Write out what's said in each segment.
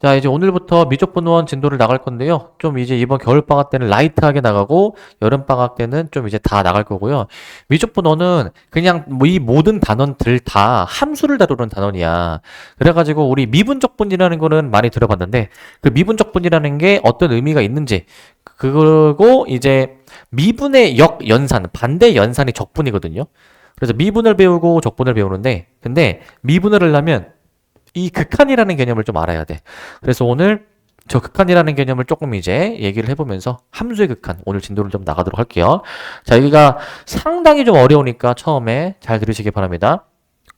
자, 이제 오늘부터 미적분원 진도를 나갈 건데요. 좀 이제 이번 겨울방학 때는 라이트하게 나가고, 여름방학 때는 좀 이제 다 나갈 거고요. 미적분원은 그냥 뭐 이 모든 단원들 다 함수를 다루는 단원이야. 그래가지고 우리 미분적분이라는 거는 많이 들어봤는데, 그 미분적분이라는 게 어떤 의미가 있는지, 그리고 이제 미분의 역연산, 반대 연산이 적분이거든요. 그래서 미분을 배우고 적분을 배우는데, 근데 미분을 하려면 이 극한이라는 개념을 좀 알아야 돼. 그래서 오늘 저 극한이라는 개념을 조금 이제 얘기를 해보면서 함수의 극한, 오늘 진도를 좀 나가도록 할게요. 자, 여기가 상당히 좀 어려우니까 처음에 잘 들으시기 바랍니다.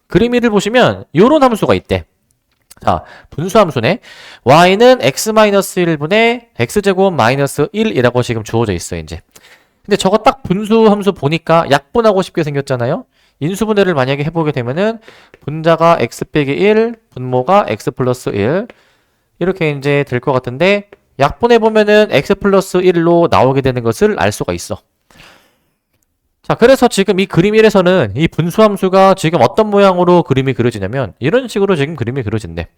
그림 1을 보시면 요런 함수가 있대. 자, 분수함수네. y는 x-1분의 x제곱 마이너스 1이라고 지금 주어져 있어, 이제. 근데 저거 딱 분수함수 보니까 약분하고 싶게 생겼잖아요. 인수분해를 만약에 해보게 되면은 분자가 x 빼기 1, 분모가 x 플러스 1 이렇게 이제 될 것 같은데 약분해보면은 x 플러스 1로 나오게 되는 것을 알 수가 있어. 자, 그래서 지금 이 그림 1에서는 이 분수함수가 지금 어떤 모양으로 그림이 그려지냐면 이런 식으로 지금 그림이 그려진대.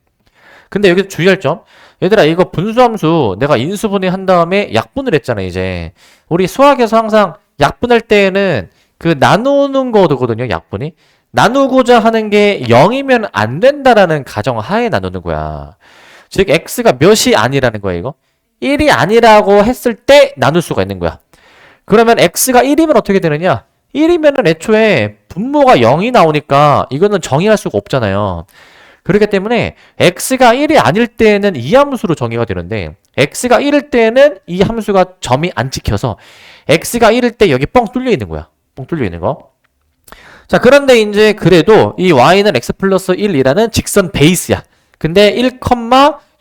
근데 여기서 주의할 점, 얘들아 이거 분수함수 내가 인수분해 한 다음에 약분을 했잖아. 이제 우리 수학에서 항상 약분할 때에는 그 나누는 거거든요. 약분이 나누고자 하는 게 0이면 안 된다라는 가정하에 나누는 거야. 즉 x가 몇이 아니라는 거야. 이거 1이 아니라고 했을 때 나눌 수가 있는 거야. 그러면 x가 1이면 어떻게 되느냐, 1이면은 애초에 분모가 0이 나오니까 이거는 정의할 수가 없잖아요. 그렇기 때문에 x가 1이 아닐 때에는 이 함수로 정의가 되는데 x가 1일 때에는 이 함수가 점이 안 찍혀서 x가 1일 때 여기 뻥 뚫려 있는 거야. 뻥 뚫려 있는 거. 자, 그런데 이제 그래도 이 y는 x 플러스 1이라는 직선 베이스야. 근데 1,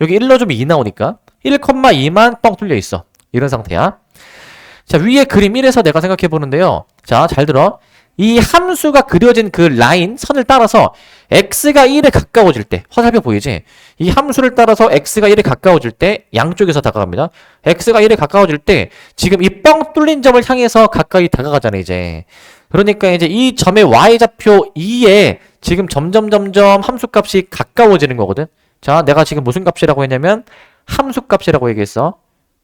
여기 1 넣어주면 2 나오니까 1,2만 뻥 뚫려 있어. 이런 상태야. 자, 위에 그림 1에서 내가 생각해 보는데요. 자, 잘 들어. 이 함수가 그려진 그 라인, 선을 따라서 x가 1에 가까워질 때, 화살표 보이지? 이 함수를 따라서 x가 1에 가까워질 때 양쪽에서 다가갑니다. x가 1에 가까워질 때 지금 이 뻥 뚫린 점을 향해서 가까이 다가가잖아, 이제. 그러니까 이제 이 점의 y좌표 2에 지금 점점 함수값이 가까워지는 거거든. 자, 내가 지금 무슨 값이라고 했냐면 함수값이라고 얘기했어.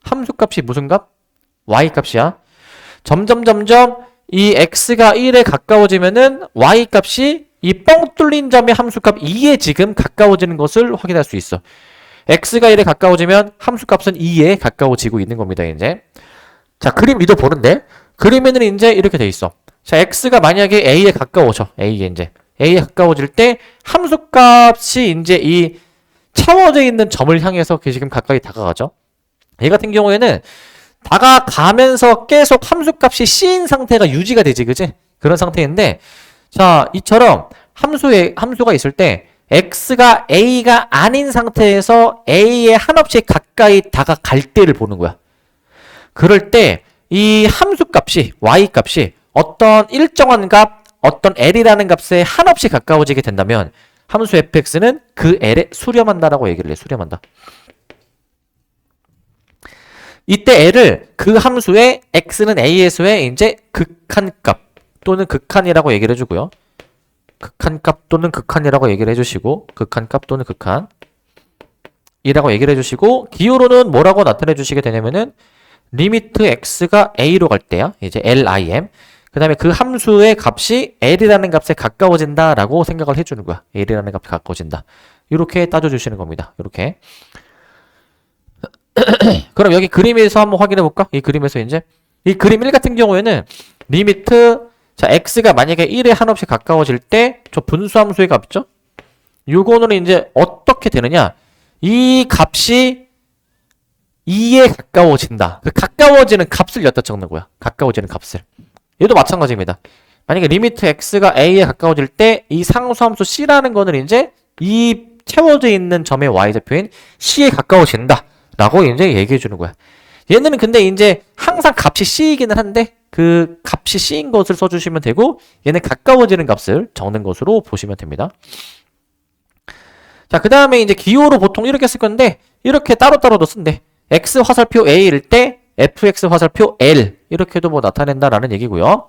함수값이 무슨 값? y값이야. 점점 이 x가 1에 가까워지면은 y값이 이 뻥 뚫린 점의 함수값 2에 지금 가까워지는 것을 확인할 수 있어. x가 1에 가까워지면 함수값은 2에 가까워지고 있는 겁니다, 이제. 자, 그림 리더 보는데 그림에는 이제 이렇게 돼 있어. 자, x가 만약에 a에 가까워져. a에 이제 a에 가까워질 때 함수값이 이제 이 채워져 있는 점을 향해서 지금 가까이 다가가죠. 얘 같은 경우에는 다가가면서 계속 함수값이 C인 상태가 유지가 되지, 그지? 그런 상태인데, 자, 이처럼 함수가 있을 때, x가 a가 아닌 상태에서 a에 한없이 가까이 다가갈 때를 보는 거야. 그럴 때, 이 함수값이, y값이 어떤 일정한 값, 어떤 l이라는 값에 한없이 가까워지게 된다면, 함수 fx는 그 l에 수렴한다라고 얘기를 해, 수렴한다. 이때 l을 그 함수의 x는 a에서의 이제 극한값 또는 극한이라고 얘기를 해주고요. 극한값 또는 극한이라고 얘기를 해주시고, 극한값 또는 극한이라고 얘기를 해주시고, 기호로는 뭐라고 나타내 주시게 되냐면은 리미트 x가 a로 갈 때야. 이제 lim. 그 다음에 그 함수의 값이 l이라는 값에 가까워진다라고 생각을 해주는 거야. l이라는 값에 가까워진다. 이렇게 따져주시는 겁니다. 이렇게. 그럼 여기 그림에서 한번 확인해 볼까? 이 그림에서 이제 이 그림 1 같은 경우에는 리미트, 자, x가 만약에 1에 한없이 가까워질 때 저 분수함수의 값 있죠? 요거는 이제 어떻게 되느냐, 이 값이 2에 가까워진다. 그 가까워지는 값을 여기다 적는 거야. 가까워지는 값을. 얘도 마찬가지입니다. 만약에 리미트 x가 a에 가까워질 때 이 상수함수 c라는 거는 이제 이 채워져 있는 점의 y좌표인 c에 가까워진다 라고 이제 얘기해 주는 거야. 얘는 근데 이제 항상 값이 C이기는 한데 그 값이 C인 것을 써주시면 되고, 얘는 가까워지는 값을 적는 것으로 보시면 됩니다. 자, 그 다음에 이제 기호로 보통 이렇게 쓸 건데 이렇게 따로따로도 쓴대. X 화살표 A일 때 FX 화살표 L 이렇게도 뭐 나타낸다라는 얘기고요.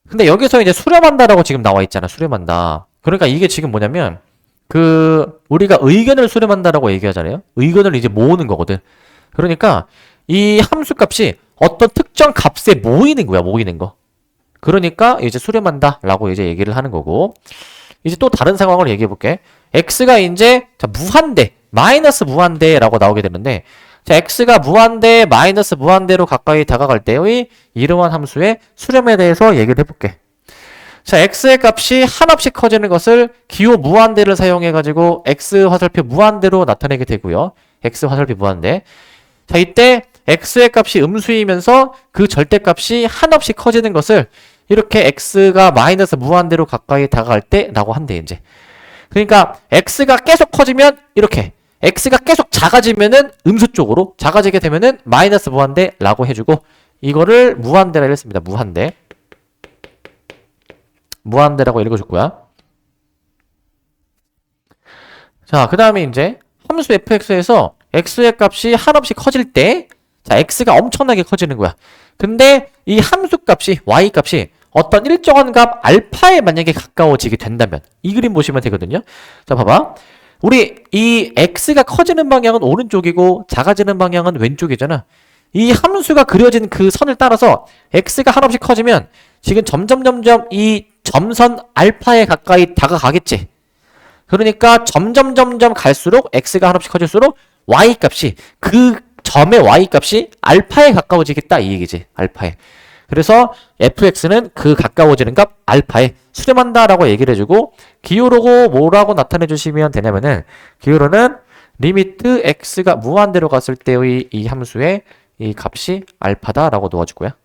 근데 여기서 이제 수렴한다라고 지금 나와 있잖아. 수렴한다. 그러니까 이게 지금 뭐냐면 우리가 의견을 수렴한다라고 얘기하잖아요. 의견을 이제 모으는 거거든. 그러니까 이 함수 값이 어떤 특정 값에 모이는 거야, 모이는 거. 그러니까 이제 수렴한다라고 이제 얘기를 하는 거고. 이제 또 다른 상황을 얘기해 볼게. x가 이제 자, 무한대, 마이너스 무한대라고 나오게 되는데, 자, x가 무한대, 마이너스 무한대로 가까이 다가갈 때의 이러한 함수의 수렴에 대해서 얘기를 해볼게. 자, x의 값이 한없이 커지는 것을 기호 무한대를 사용해 가지고 x 화살표 무한대로 나타내게 되고요. x 화살표 무한대. 자, 이때 x의 값이 음수이면서 그 절대값이 한없이 커지는 것을 이렇게 x가 마이너스 무한대로 가까이 다가갈 때라고 한대 이제. 그러니까 x가 계속 커지면 이렇게, x가 계속 작아지면은 음수 쪽으로, 작아지게 되면은 마이너스 무한대라고 해주고, 이거를 무한대라 했습니다. 무한대. 무한대라고 읽어줄 거야. 자, 그 다음에 이제 함수 fx에서 x의 값이 한없이 커질 때, 자, x가 엄청나게 커지는 거야. 근데 이 함수 값이, y 값이 어떤 일정한 값 알파에 만약에 가까워지게 된다면, 이 그림 보시면 되거든요. 자, 봐봐. 우리 이 x가 커지는 방향은 오른쪽이고 작아지는 방향은 왼쪽이잖아. 이 함수가 그려진 그 선을 따라서 x가 한없이 커지면 지금 점점 이 점선 알파에 가까이 다가가겠지. 그러니까 점점 갈수록 x가 한없이 커질수록 y 값이, 그 점의 y 값이 알파에 가까워지겠다 이 얘기지. 알파에. 그래서 fx는 그 가까워지는 값 알파에 수렴한다라고 얘기를 해주고, 기호로고 뭐라고 나타내 주시면 되냐면은, 기호로는 리미트 x가 무한대로 갔을 때의 이 함수의 이 값이 알파다라고 놓아줄 거야.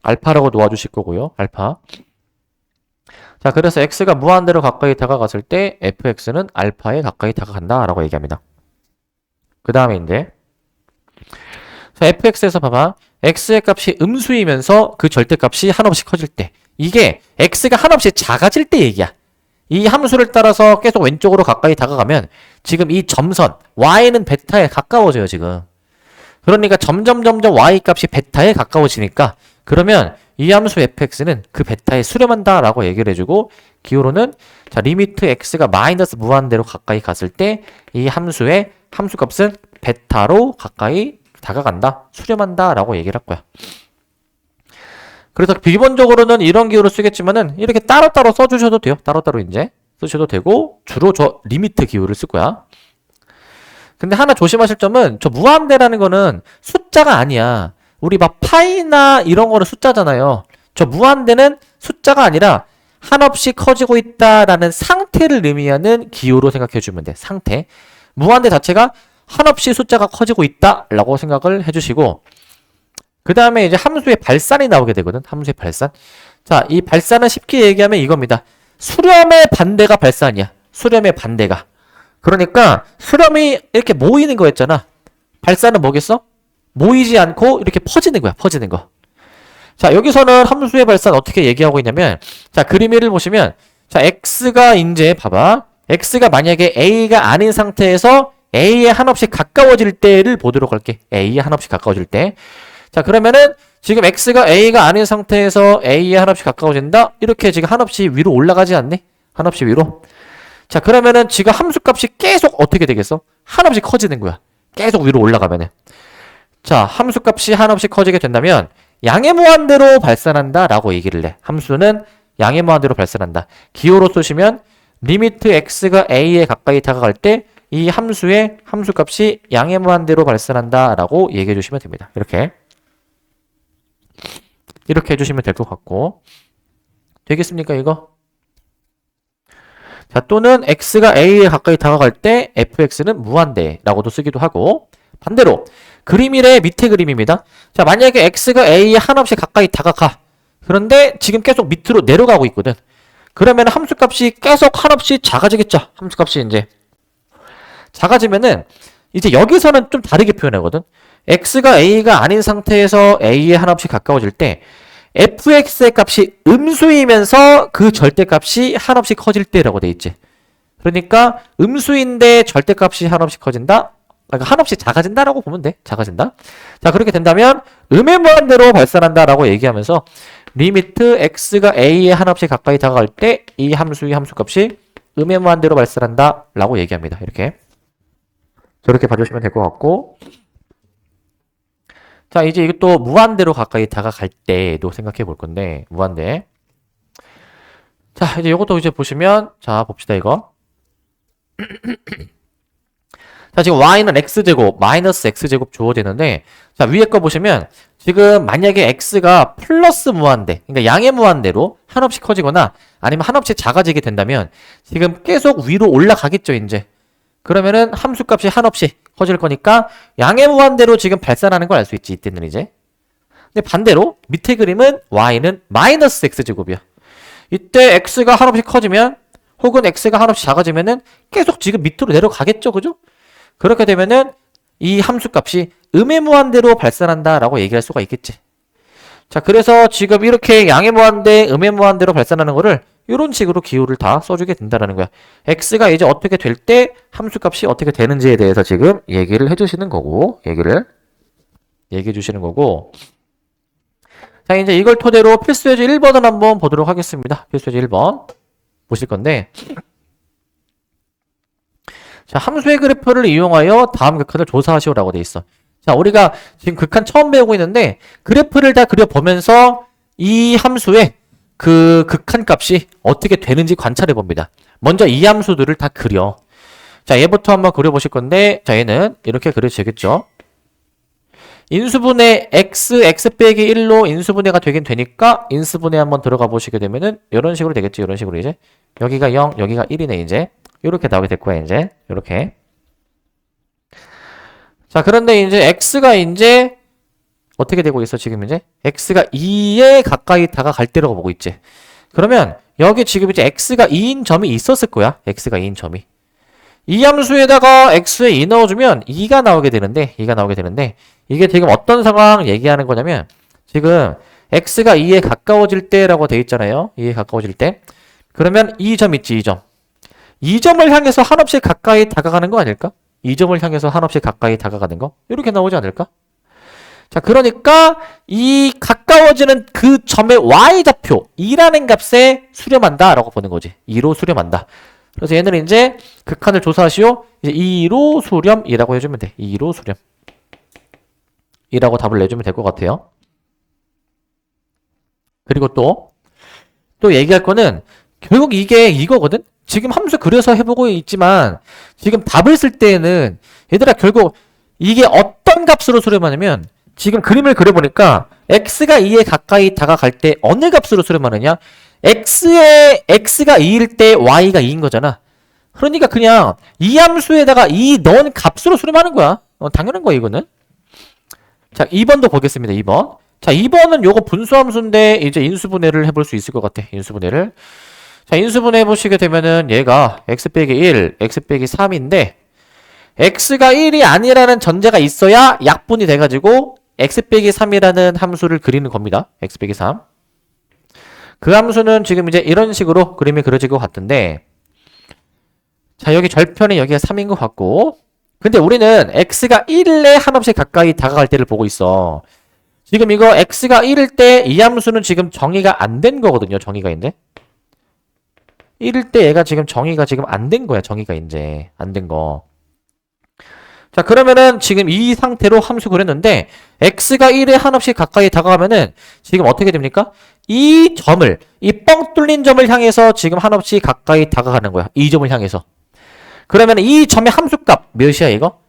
알파라고 놓아주실 거고요. 알파. 자, 그래서 x가 무한대로 가까이 다가갔을 때 fx는 알파에 가까이 다가간다라고 얘기합니다. 그 다음에 이제 자, fx에서 봐봐. x의 값이 음수이면서 그 절대값이 한없이 커질 때, 이게 x가 한없이 작아질 때 얘기야. 이 함수를 따라서 계속 왼쪽으로 가까이 다가가면 지금 이 점선 y는 베타에 가까워져요 지금. 그러니까 점점 y 값이 베타에 가까워지니까, 그러면 이 함수 fx는 그 베타에 수렴한다라고 얘기를 해주고, 기호로는 자, 리미트 x가 마이너스 무한대로 가까이 갔을 때 이 함수의 함수값은 베타로 가까이 다가간다, 수렴한다라고 얘기를 할 거야. 그래서 기본적으로는 이런 기호를 쓰겠지만은 이렇게 따로따로 써주셔도 돼요. 따로따로 이제 쓰셔도 되고, 주로 저 리미트 기호를 쓸 거야. 근데 하나 조심하실 점은, 저 무한대라는 거는 숫자가 아니야. 우리 막 파이나 이런 거는 숫자잖아요. 저 무한대는 숫자가 아니라 한없이 커지고 있다라는 상태를 의미하는 기호로 생각해 주면 돼. 상태. 무한대 자체가 한없이 숫자가 커지고 있다라고 생각을 해주시고, 그 다음에 이제 함수의 발산이 나오게 되거든. 함수의 발산. 자, 이 발산은 쉽게 얘기하면 이겁니다. 수렴의 반대가 발산이야. 수렴의 반대가. 그러니까 수렴이 이렇게 모이는 거였잖아. 발산은 뭐겠어? 모이지 않고 이렇게 퍼지는 거야. 퍼지는 거. 자, 여기서는 함수의 발산 어떻게 얘기하고 있냐면, 자, 그림 1을 보시면, 자, x가 이제 봐봐. x가 만약에 a가 아닌 상태에서 a에 한없이 가까워질 때를 보도록 할게. a에 한없이 가까워질 때. 자, 그러면은 지금 x가 a가 아닌 상태에서 a에 한없이 가까워진다? 이렇게 지금 한없이 위로 올라가지 않네? 한없이 위로. 자, 그러면은 지금 함수값이 계속 어떻게 되겠어? 한없이 커지는 거야. 계속 위로 올라가면은. 자, 함수값이 한없이 커지게 된다면 양의 무한대로 발산한다 라고 얘기를 해. 함수는 양의 무한대로 발산한다. 기호로 쓰시면 리미트 x가 a에 가까이 다가갈 때 이 함수의 함수값이 양의 무한대로 발산한다 라고 얘기해 주시면 됩니다. 이렇게 해주시면 될 것 같고, 되겠습니까 이거? 자, 또는 x가 a에 가까이 다가갈 때 fx는 무한대라고도 쓰기도 하고, 반대로 그림 1의 밑에 그림입니다. 자, 만약에 x가 a에 한없이 가까이 다가가. 그런데 지금 계속 밑으로 내려가고 있거든. 그러면 함수값이 계속 한없이 작아지겠죠. 함수값이 이제 작아지면은 이제 여기서는 좀 다르게 표현하거든. x가 a가 아닌 상태에서 a에 한없이 가까워질 때 fx의 값이 음수이면서 그 절대값이 한없이 커질 때라고 돼 있지. 그러니까 음수인데 절대값이 한없이 커진다. 그러니까 한없이 작아진다라고 보면 돼. 작아진다. 자, 그렇게 된다면 음의 무한대로 발산한다라고 얘기하면서 리미트 x가 a에 한없이 가까이 다가갈 때 이 함수의 함수값이 음의 무한대로 발산한다 라고 얘기합니다. 이렇게 저렇게 봐주시면 될 것 같고, 자 이제 이것도 무한대로 가까이 다가갈 때도 생각해 볼 건데, 무한대. 자 이제 이것도 이제 보시면, 자 봅시다 이거. 자 지금 y는 x제곱 마이너스 x제곱 주어지는데, 자 위에 거 보시면 지금 만약에 x가 플러스 무한대, 그러니까 양의 무한대로 한없이 커지거나 아니면 한없이 작아지게 된다면 지금 계속 위로 올라가겠죠 이제. 그러면은 함수값이 한없이 커질 거니까 양의 무한대로 지금 발산하는 걸 알 수 있지 이때는 이제. 근데 반대로 밑에 그림은 y는 마이너스 x제곱이야. 이때 x가 한없이 커지면 혹은 x가 한없이 작아지면은 계속 지금 밑으로 내려가겠죠, 그죠? 그렇게 되면은 이 함수값이 음의 무한대로 발산한다라고 얘기할 수가 있겠지. 자, 그래서 지금 이렇게 양의 무한대, 음의 무한대로 발산하는 거를 이런 식으로 기호를 다 써주게 된다라는 거야. x가 이제 어떻게 될 때 함수값이 어떻게 되는지에 대해서 지금 얘기를 해주시는 거고, 얘기해 주시는 거고. 자, 이제 이걸 토대로 필수예제 1번을 한번 보도록 하겠습니다. 필수예제 1번 보실 건데, 자, 함수의 그래프를 이용하여 다음 극한을 조사하시오라고 돼 있어. 자, 우리가 지금 극한 처음 배우고 있는데 그래프를 다 그려보면서 이 함수의 그 극한 값이 어떻게 되는지 관찰해 봅니다. 먼저 이 함수들을 다 그려. 자, 얘부터 한번 그려보실 건데, 자, 얘는 이렇게 그려지겠죠. 인수분해 x 빼기 1로 인수분해가 되긴 되니까 인수분해 한번 들어가 보시게 되면은 이런 식으로 되겠지. 이런 식으로 이제 여기가 0, 여기가 1이네 이제. 이렇게 나오게 될 거야 이제. 이렇게. 자, 그런데 이제 x가 이제 어떻게 되고 있어 지금 이제? x가 2에 가까이 다가갈 때라고 보고 있지. 그러면 여기 지금 이제 x가 2인 점이 있었을 거야. x가 2인 점이. 이 함수에다가 x에 2 넣어주면 2가 나오게 되는데, 이게 지금 어떤 상황 얘기하는 거냐면, 지금 x가 2에 가까워질 때라고 돼 있잖아요. 2에 가까워질 때. 그러면 2점 있지, 2점. 2점을 향해서 한없이 가까이 다가가는 거 아닐까? 2점을 향해서 한없이 가까이 다가가는 거? 이렇게 나오지 않을까? 자, 그러니까 이 가까워지는 그 점의 y좌표 2라는 값에 수렴한다 라고 보는 거지. 2로 수렴한다. 그래서 얘는 이제 극한을 조사하시오. 이제 2로 수렴이라고 해주면 돼. 2로 수렴. 이라고 답을 내주면 될 것 같아요. 그리고 또 얘기할 거는 결국 이게 이거거든? 지금 함수 그려서 해보고 있지만 지금 답을 쓸 때에는 얘들아 결국 이게 어떤 값으로 수렴하냐면 지금 그림을 그려보니까 x가 2에 가까이 다가갈 때 어느 값으로 수렴하느냐? x가 2일 때 y가 2인 거잖아. 그러니까 그냥 이 함수에다가 2 넣은 값으로 수렴하는 거야. 당연한 거야 이거는. 자, 2번도 보겠습니다. 2번. 자, 2번은 요거 분수함수인데 이제 인수분해를 해볼 수 있을 것 같아. 인수분해를. 자, 인수분해 해보시게 되면은 얘가 x 빼기 1, x 빼기 3인데 x가 1이 아니라는 전제가 있어야 약분이 돼가지고 x 빼기 3이라는 함수를 그리는 겁니다. x 빼기 3. 그 함수는 지금 이제 이런 식으로 그림이 그려질 것 같은데, 자, 여기 절편이 여기가 3인 것 같고, 근데 우리는 x가 1에 한없이 가까이 다가갈 때를 보고 있어. 지금 이거 x가 1일 때 이 함수는 지금 정의가 안 된 거거든요. 정의가 이제 1일 때 얘가 지금 정의가 지금 안 된 거야. 정의가 이제 안 된 거. 자, 그러면은 지금 이 상태로 함수 그렸는데 x가 1에 한없이 가까이 다가가면은 지금 어떻게 됩니까? 이 점을, 이 뻥 뚫린 점을 향해서 지금 한없이 가까이 다가가는 거야. 이 점을 향해서. 그러면 이 점의 함수값 몇이야 이거?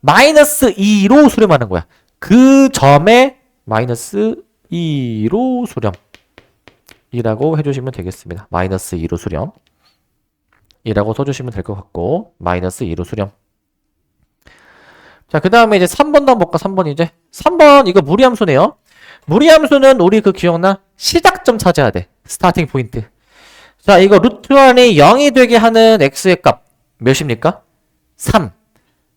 마이너스 2로 수렴하는 거야. 그 점에 마이너스 2로 수렴 이라고 해주시면 되겠습니다. 마이너스 2로 수렴 이라고 써주시면 될 것 같고, 마이너스 2로 수렴. 자, 그 다음에 이제 3번도 한번 볼까? 3번 이제 3번 이거 무리함수네요. 무리함수는 우리 그 기억나? 시작점 찾아야 돼. 스타팅 포인트. 자, 이거 루트 안이 0이 되게 하는 x의 값 몇입니까? 3.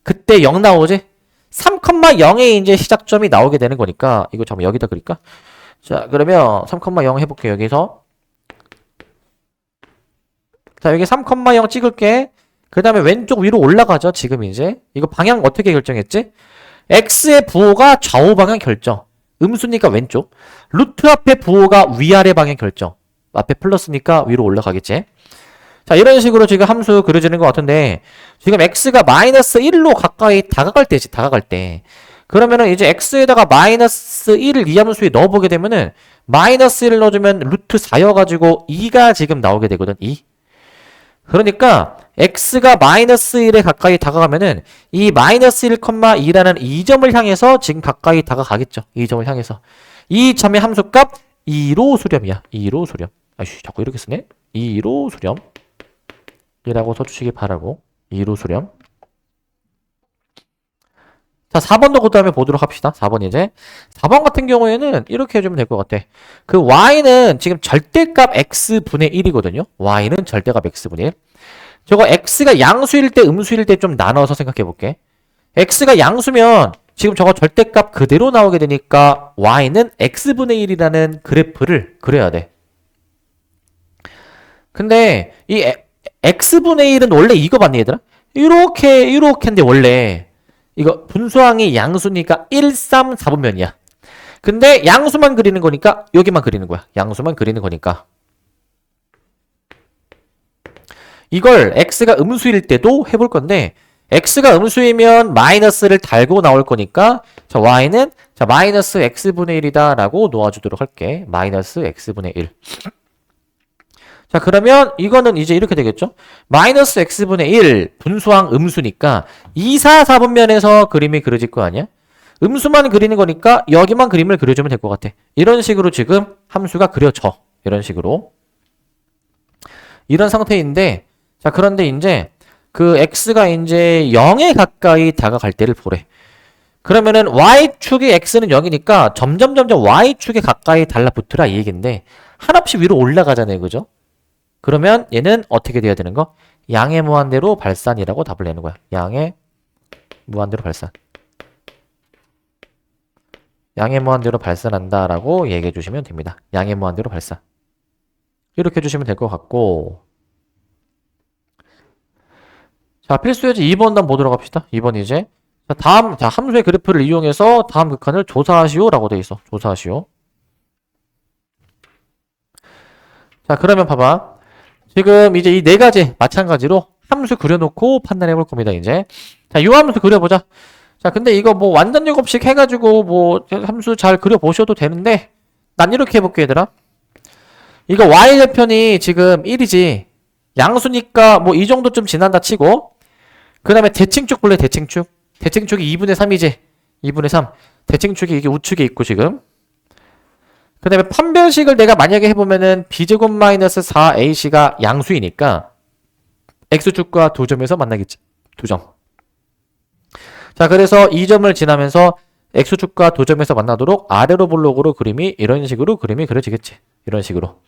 그때 0 나오지? 3,0에 이제 시작점이 나오게 되는 거니까 이거 잠깐 여기다 그릴까? 자, 그러면 3,0 해볼게요. 여기서. 자, 여기 3,0 찍을게. 그 다음에 왼쪽 위로 올라가죠. 지금 이제 이거 방향 어떻게 결정했지? x의 부호가 좌우 방향 결정. 음수니까 왼쪽. 루트 앞에 부호가 위아래 방향 결정. 앞에 플러스니까 위로 올라가겠지. 자, 이런 식으로 지금 함수 그려지는 것 같은데, 지금 x가 마이너스 1로 가까이 다가갈 때지, 다가갈 때. 그러면은 이제 x에다가 마이너스 1을 이 함수에 넣어보게 되면은, 마이너스 1을 넣어주면 루트 4여가지고 2가 지금 나오게 되거든, 2. 그러니까, x가 마이너스 1에 가까이 다가가면은, 이 마이너스 1,2라는 이 점을 향해서 지금 가까이 다가가겠죠. 이 점을 향해서. 이 점의 함수값 2로 수렴이야. 2로 수렴. 아이씨, 자꾸 이렇게 쓰네? 2로 수렴. 이라고 써주시기 바라고. 2로 수렴. 자, 4번도 그 다음에 보도록 합시다. 4번 이제. 4번 같은 경우에는 이렇게 해주면 될 것 같아. 그 y는 지금 절대값 x분의 1이거든요. y는 절대값 x분의 1. 저거 x가 양수일 때 음수일 때 좀 나눠서 생각해 볼게. x가 양수면 지금 저거 절대값 그대로 나오게 되니까 y는 x분의 1이라는 그래프를 그려야 돼. 근데 이 x분의 1은 원래 이거 맞니 얘들아? 이렇게인데 원래 이거 분수항이 양수니까 1, 3, 4분면이야. 근데 양수만 그리는 거니까 여기만 그리는 거야. 양수만 그리는 거니까. 이걸 x가 음수일 때도 해볼 건데 x가 음수이면 마이너스를 달고 나올 거니까 자 y는 자 마이너스 x분의 1이다 라고 놓아주도록 할게. 마이너스 x분의 1. 자 그러면 이거는 이제 이렇게 되겠죠. 마이너스 x분의 1 분수항 음수니까 2, 4, 4분면에서 그림이 그려질 거 아니야? 음수만 그리는 거니까 여기만 그림을 그려주면 될 것 같아. 이런 식으로 지금 함수가 그려져. 이런 식으로. 이런 상태인데 자 그런데 이제 그 x가 이제 0에 가까이 다가갈 때를 보래. 그러면은 y축의 x는 0이니까 점점 y축에 가까이 달라붙으라 이 얘기인데 한없이 위로 올라가잖아요. 그죠? 그러면 얘는 어떻게 돼야 되는 거? 양의 무한대로 발산이라고 답을 내는 거야. 양의 무한대로 발산. 양의 무한대로 발산한다라고 얘기해 주시면 됩니다. 양의 무한대로 발산. 이렇게 해주시면 될 것 같고 자 필수예제 2번 한번 보도록 합시다. 2번 이제 자 함수의 그래프를 이용해서 다음 극한을 조사하시오 라고 돼 있어. 조사하시오. 자 그러면 봐봐. 지금 이제 이 네 가지 마찬가지로 함수 그려놓고 판단해 볼 겁니다. 이제 자, 이 함수 그려보자. 자, 근데 이거 뭐 완전 제곱식 해가지고 뭐 함수 잘 그려보셔도 되는데 난 이렇게 해볼게 얘들아. 이거 y절편이 지금 1이지. 양수니까 뭐 이 정도쯤 지난다 치고 그 다음에 대칭축 볼래 대칭축. 대칭축이 2분의 3이지. 2분의 3. 대칭축이 이게 우측에 있고 지금. 그 다음에 판별식을 내가 만약에 해보면은 b제곱 마이너스 4ac가 양수이니까 x축과 두 점에서 만나겠지. 두 점. 자, 그래서 이 점을 지나면서 x축과 두 점에서 만나도록 아래로 볼록으로 그림이 이런 식으로 그림이 그려지겠지. 이런 식으로.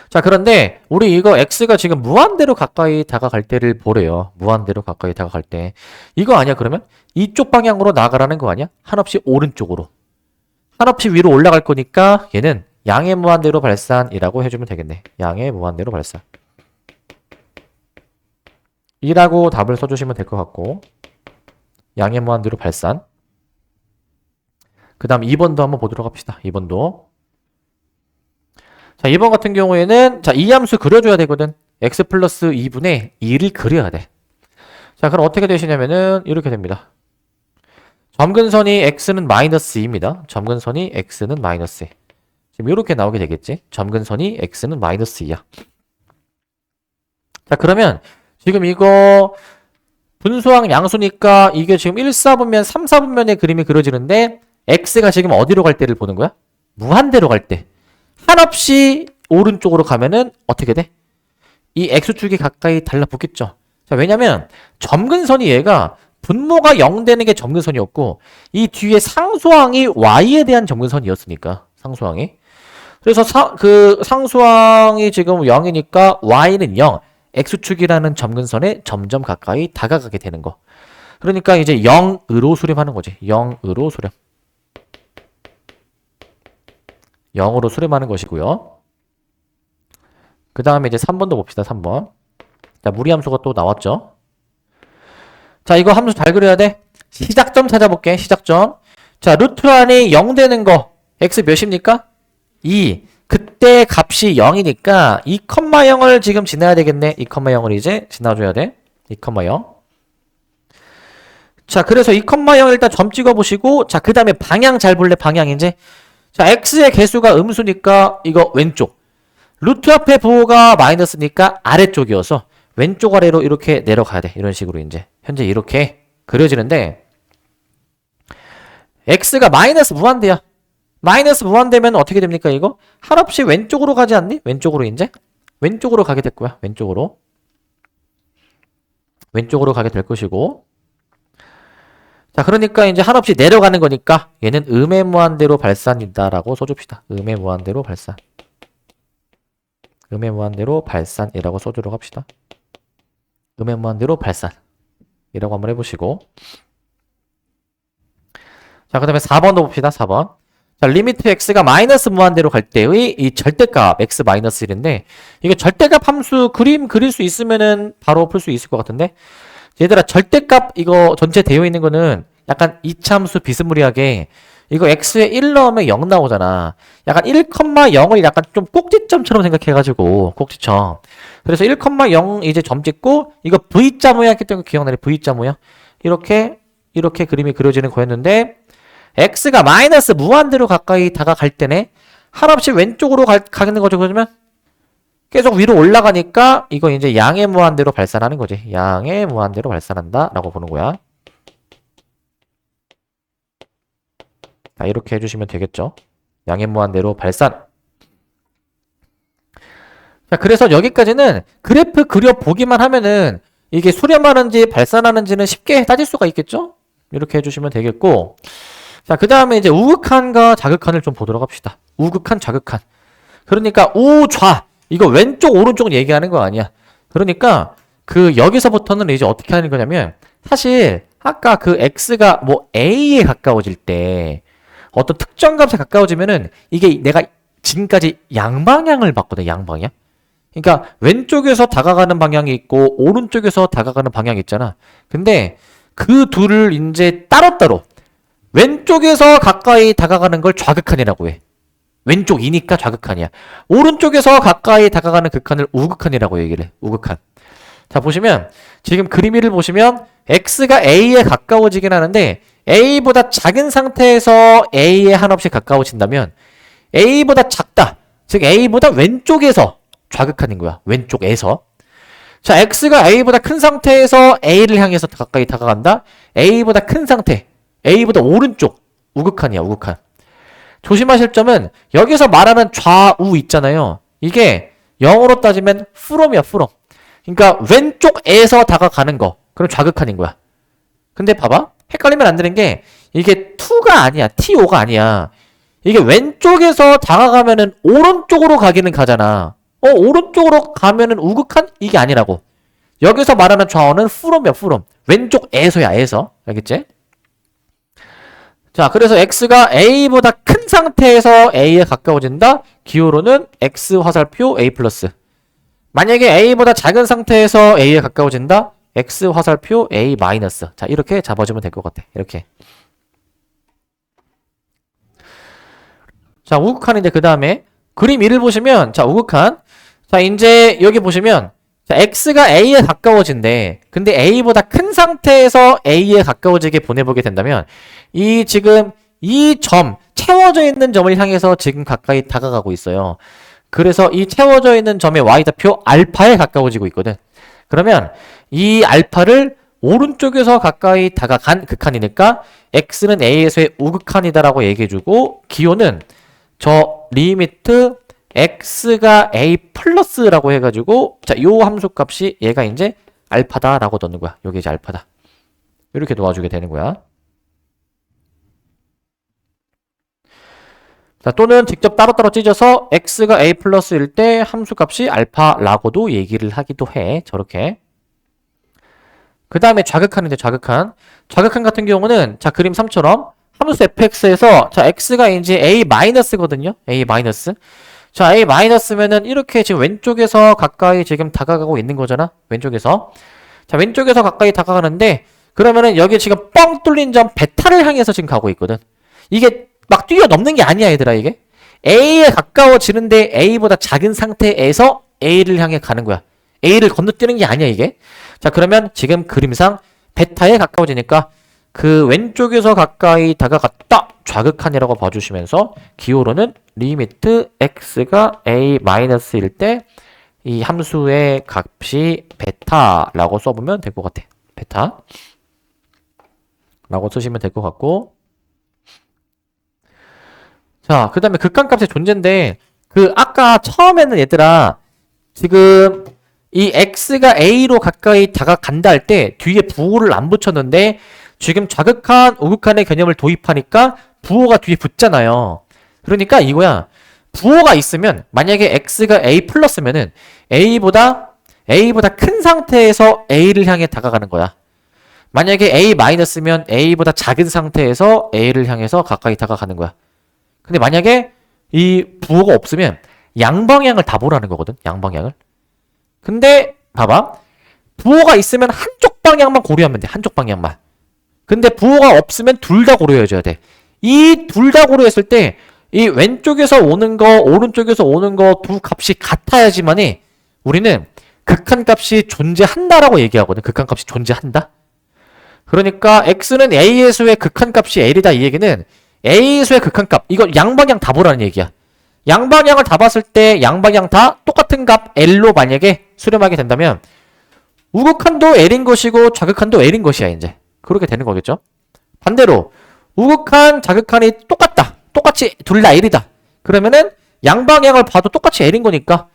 자, 그런데 우리 이거 x가 지금 무한대로 가까이 다가갈 때를 보래요. 무한대로 가까이 다가갈 때. 이거 아니야 그러면? 이쪽 방향으로 나가라는 거 아니야? 한없이 오른쪽으로. 한없이 위로 올라갈 거니까 얘는 양의 무한대로 발산이라고 해주면 되겠네. 양의 무한대로 발산. 이라고 답을 써주시면 될 것 같고 양의 무한대로 발산. 그 다음 2번도 한번 보도록 합시다. 2번도. 자, 2번 같은 경우에는 자, 이 함수 그려줘야 되거든. x 플러스 2분의 2를 그려야 돼. 자, 그럼 어떻게 되시냐면은 이렇게 됩니다. 점근선이 x는 마이너스 2입니다. 점근선이 x는 마이너스 2. 지금 이렇게 나오게 되겠지. 점근선이 x는 마이너스 2야. 자, 그러면 지금 이거 분수항 양수니까 이게 지금 1, 4분면, 3, 4분면의 그림이 그려지는데 x가 지금 어디로 갈 때를 보는 거야? 무한대로 갈 때. 한없이 오른쪽으로 가면은 어떻게 돼? 이 x축이 가까이 달라붙겠죠. 자, 왜냐면 점근선이 얘가 분모가 0 되는 게 점근선이었고 이 뒤에 상수항이 y에 대한 점근선이었으니까 상수항이. 그래서 그 상수항이 지금 0이니까 y는 0. x축이라는 점근선에 점점 가까이 다가가게 되는 거. 그러니까 이제 0으로 수렴하는 거지. 0으로 수렴. 0으로 수렴하는 것이고요. 그 다음에 이제 3번도 봅시다. 3번. 자, 무리함수가 또 나왔죠. 자, 이거 함수 잘 그려야 돼. 시작점 찾아볼게. 시작점. 자, 루트 안이 0 되는 거. x 몇입니까? 2. 그때 값이 0이니까 2,0을 지금 지나야 되겠네. 2,0을 이제 지나줘야 돼. 2,0. 자, 그래서 2,0 일단 점 찍어보시고, 자, 그 다음에 방향 잘 볼래, 방향 이제. 자, x의 개수가 음수니까 이거 왼쪽. 루트 앞에 부호가 마이너스니까 아래쪽이어서 왼쪽 아래로 이렇게 내려가야 돼. 이런 식으로 이제. 현재 이렇게 그려지는데, x가 마이너스 무한대야. 마이너스 무한대면 어떻게 됩니까, 이거? 한없이 왼쪽으로 가지 않니? 왼쪽으로 이제? 왼쪽으로 가게 됐고요. 왼쪽으로. 왼쪽으로 가게 될 것이고. 자, 그러니까 이제 한없이 내려가는 거니까 얘는 음의 무한대로 발산이다라고 써줍시다. 음의 무한대로 발산. 음의 무한대로 발산이라고 써주도록 합시다. 음의 무한대로 발산이라고 한번 해보시고. 자, 그 다음에 4번도 봅시다. 4번. 자, 리미트 x가 마이너스 무한대로 갈 때의 이 절대값 x 마이너스 1인데 이거 절대값 함수 그림 그릴 수 있으면은 바로 풀 수 있을 것 같은데 얘들아 절대값 이거 전체 되어 있는 거는 약간 이차함수 비스무리하게 이거 x에 1 넣으면 0 나오잖아. 약간 1,0을 약간 좀 꼭지점처럼 생각해가지고 꼭지점. 그래서 1,0 이제 점 찍고 이거 V자 모양이기 때문에 기억나네. V자 모양. 이렇게 그림이 그려지는 거였는데 x가 마이너스 무한대로 가까이 다가갈 때네 한없이 왼쪽으로 가는 거죠. 그러면 계속 위로 올라가니까 이거 이제 양의 무한대로 발산하는 거지. 양의 무한대로 발산한다 라고 보는 거야. 자, 이렇게 해주시면 되겠죠. 양의 무한대로 발산. 자, 그래서 여기까지는 그래프 그려보기만 하면은 이게 수렴하는지 발산하는지는 쉽게 따질 수가 있겠죠. 이렇게 해주시면 되겠고, 자, 그 다음에 이제 우극한과 자극한을 좀 보도록 합시다. 우극한, 자극한. 그러니까 우좌. 이거 왼쪽, 오른쪽 얘기하는 거 아니야. 그러니까 그 여기서부터는 이제 어떻게 하는 거냐면 사실 아까 그 x가 뭐 a에 가까워질 때 어떤 특정 값에 가까워지면은 이게 내가 지금까지 양방향을 봤거든. 양방향. 그러니까 왼쪽에서 다가가는 방향이 있고 오른쪽에서 다가가는 방향이 있잖아. 근데 그 둘을 이제 따로따로 왼쪽에서 가까이 다가가는 걸 좌극한이라고 해. 왼쪽이니까 좌극한이야. 오른쪽에서 가까이 다가가는 극한을 우극한이라고 얘기를 해. 우극한. 자, 보시면 지금 그림 1을 보시면 x가 a에 가까워지긴 하는데 a보다 작은 상태에서 a에 한없이 가까워진다면 a보다 작다. 즉 a보다 왼쪽에서 좌극한인 거야. 왼쪽에서. 자, x가 a보다 큰 상태에서 a를 향해서 가까이 다가간다. a보다 큰 상태. a보다 오른쪽. 우극한이야. 우극한. 조심하실 점은 여기서 말하는 좌우 있잖아요. 이게 영어로 따지면 from이야. from. 그러니까 왼쪽에서 다가가는 거. 그럼 좌극한인 거야. 근데 봐봐. 헷갈리면 안 되는 게 이게 to가 아니야. to가 아니야. 이게 왼쪽에서 다가가면은 오른쪽으로 가기는 가잖아. 오른쪽으로 가면은 우극한? 이게 아니라고. 여기서 말하는 좌우는 from이야. from. 왼쪽에서야. 에서. 알겠지? 자, 그래서 x가 a보다 큰 상태에서 a에 가까워진다. 기호로는 x 화살표 a 플러스. 만약에 a보다 작은 상태에서 a에 가까워진다. x 화살표 a 마이너스. 자, 이렇게 잡아주면 될 것 같아. 이렇게. 자, 우극한인데 그 다음에 그림 1을 보시면 자, 우극한. 자, 이제 여기 보시면 자, x가 a에 가까워진대. 근데 a보다 큰 상태에서 a에 가까워지게 보내보게 된다면 이 지금 이 점, 채워져 있는 점을 향해서 지금 가까이 다가가고 있어요. 그래서 이 채워져 있는 점의 y좌표 알파에 가까워지고 있거든. 그러면 이 알파를 오른쪽에서 가까이 다가간 극한이니까 x는 a에서의 우극한이다라고 얘기해주고 기호는 저 리미트 x가 a 플러스라고 해가지고 자, 요 함수 값이 얘가 이제 알파다라고 넣는 거야. 요게 이제 알파다. 이렇게 놓아주게 되는 거야. 자, 또는 직접 따로따로 찢어서 x가 a 플러스일 때 함수 값이 알파라고도 얘기를 하기도 해. 저렇게. 그 다음에 좌극한인데 좌극한. 좌극한 같은 경우는 자, 그림 3처럼 함수 fx에서 자, x가 이제 a 마이너스거든요. a 마이너스. 자, a 마이너스면은 이렇게 지금 왼쪽에서 가까이 지금 다가가고 있는 거잖아. 왼쪽에서. 자, 왼쪽에서 가까이 다가가는데 그러면은 여기 지금 뻥 뚫린 점 베타를 향해서 지금 가고 있거든. 이게 막 뛰어넘는 게 아니야, 얘들아, 이게. A에 가까워지는데 A보다 작은 상태에서 A를 향해 가는 거야. A를 건너뛰는 게 아니야, 이게. 자, 그러면 지금 그림상 베타에 가까워지니까 그 왼쪽에서 가까이 다가갔다. 좌극한이라고 봐주시면서 기호로는 리미트 x가 a-1일 때 이 함수의 값이 베타라고 써보면 될 것 같아. 베타 라고 쓰시면 될 것 같고, 자, 그 다음에 극한값의 존재인데 그 아까 처음에는 얘들아 지금 이 x가 a로 가까이 다가간다 할 때 뒤에 부호를 안 붙였는데 지금 좌극한, 우극한의 개념을 도입하니까 부호가 뒤에 붙잖아요. 그러니까 이거야. 부호가 있으면 만약에 x가 a 플러스면은 a보다 큰 상태에서 a를 향해 다가가는 거야. 만약에 a 마이너스면 a보다 작은 상태에서 a를 향해서 가까이 다가가는 거야. 근데 만약에 이 부호가 없으면 양방향을 다 보라는 거거든. 양방향을. 근데 봐봐. 부호가 있으면 한쪽 방향만 고려하면 돼. 한쪽 방향만. 근데 부호가 없으면 둘 다 고려해줘야 돼. 이 둘 다 고려했을 때 이 왼쪽에서 오는 거, 오른쪽에서 오는 거 두 값이 같아야지만이 우리는 극한값이 존재한다라고 얘기하거든. 극한값이 존재한다. 그러니까 x는 a에서의 극한값이 l이다. 이 얘기는 a에서의 극한값, 이거 양방향 다 보라는 얘기야. 양방향을 다 봤을 때 양방향 다 똑같은 값 l로 만약에 수렴하게 된다면 우극한도 l인 것이고 좌극한도 l인 것이야. 이제 그렇게 되는 거겠죠. 반대로 우극한, 좌극한이 똑같다. 똑같이 둘 다 l이다. 그러면은 양방향을 봐도 똑같이 l인 거니까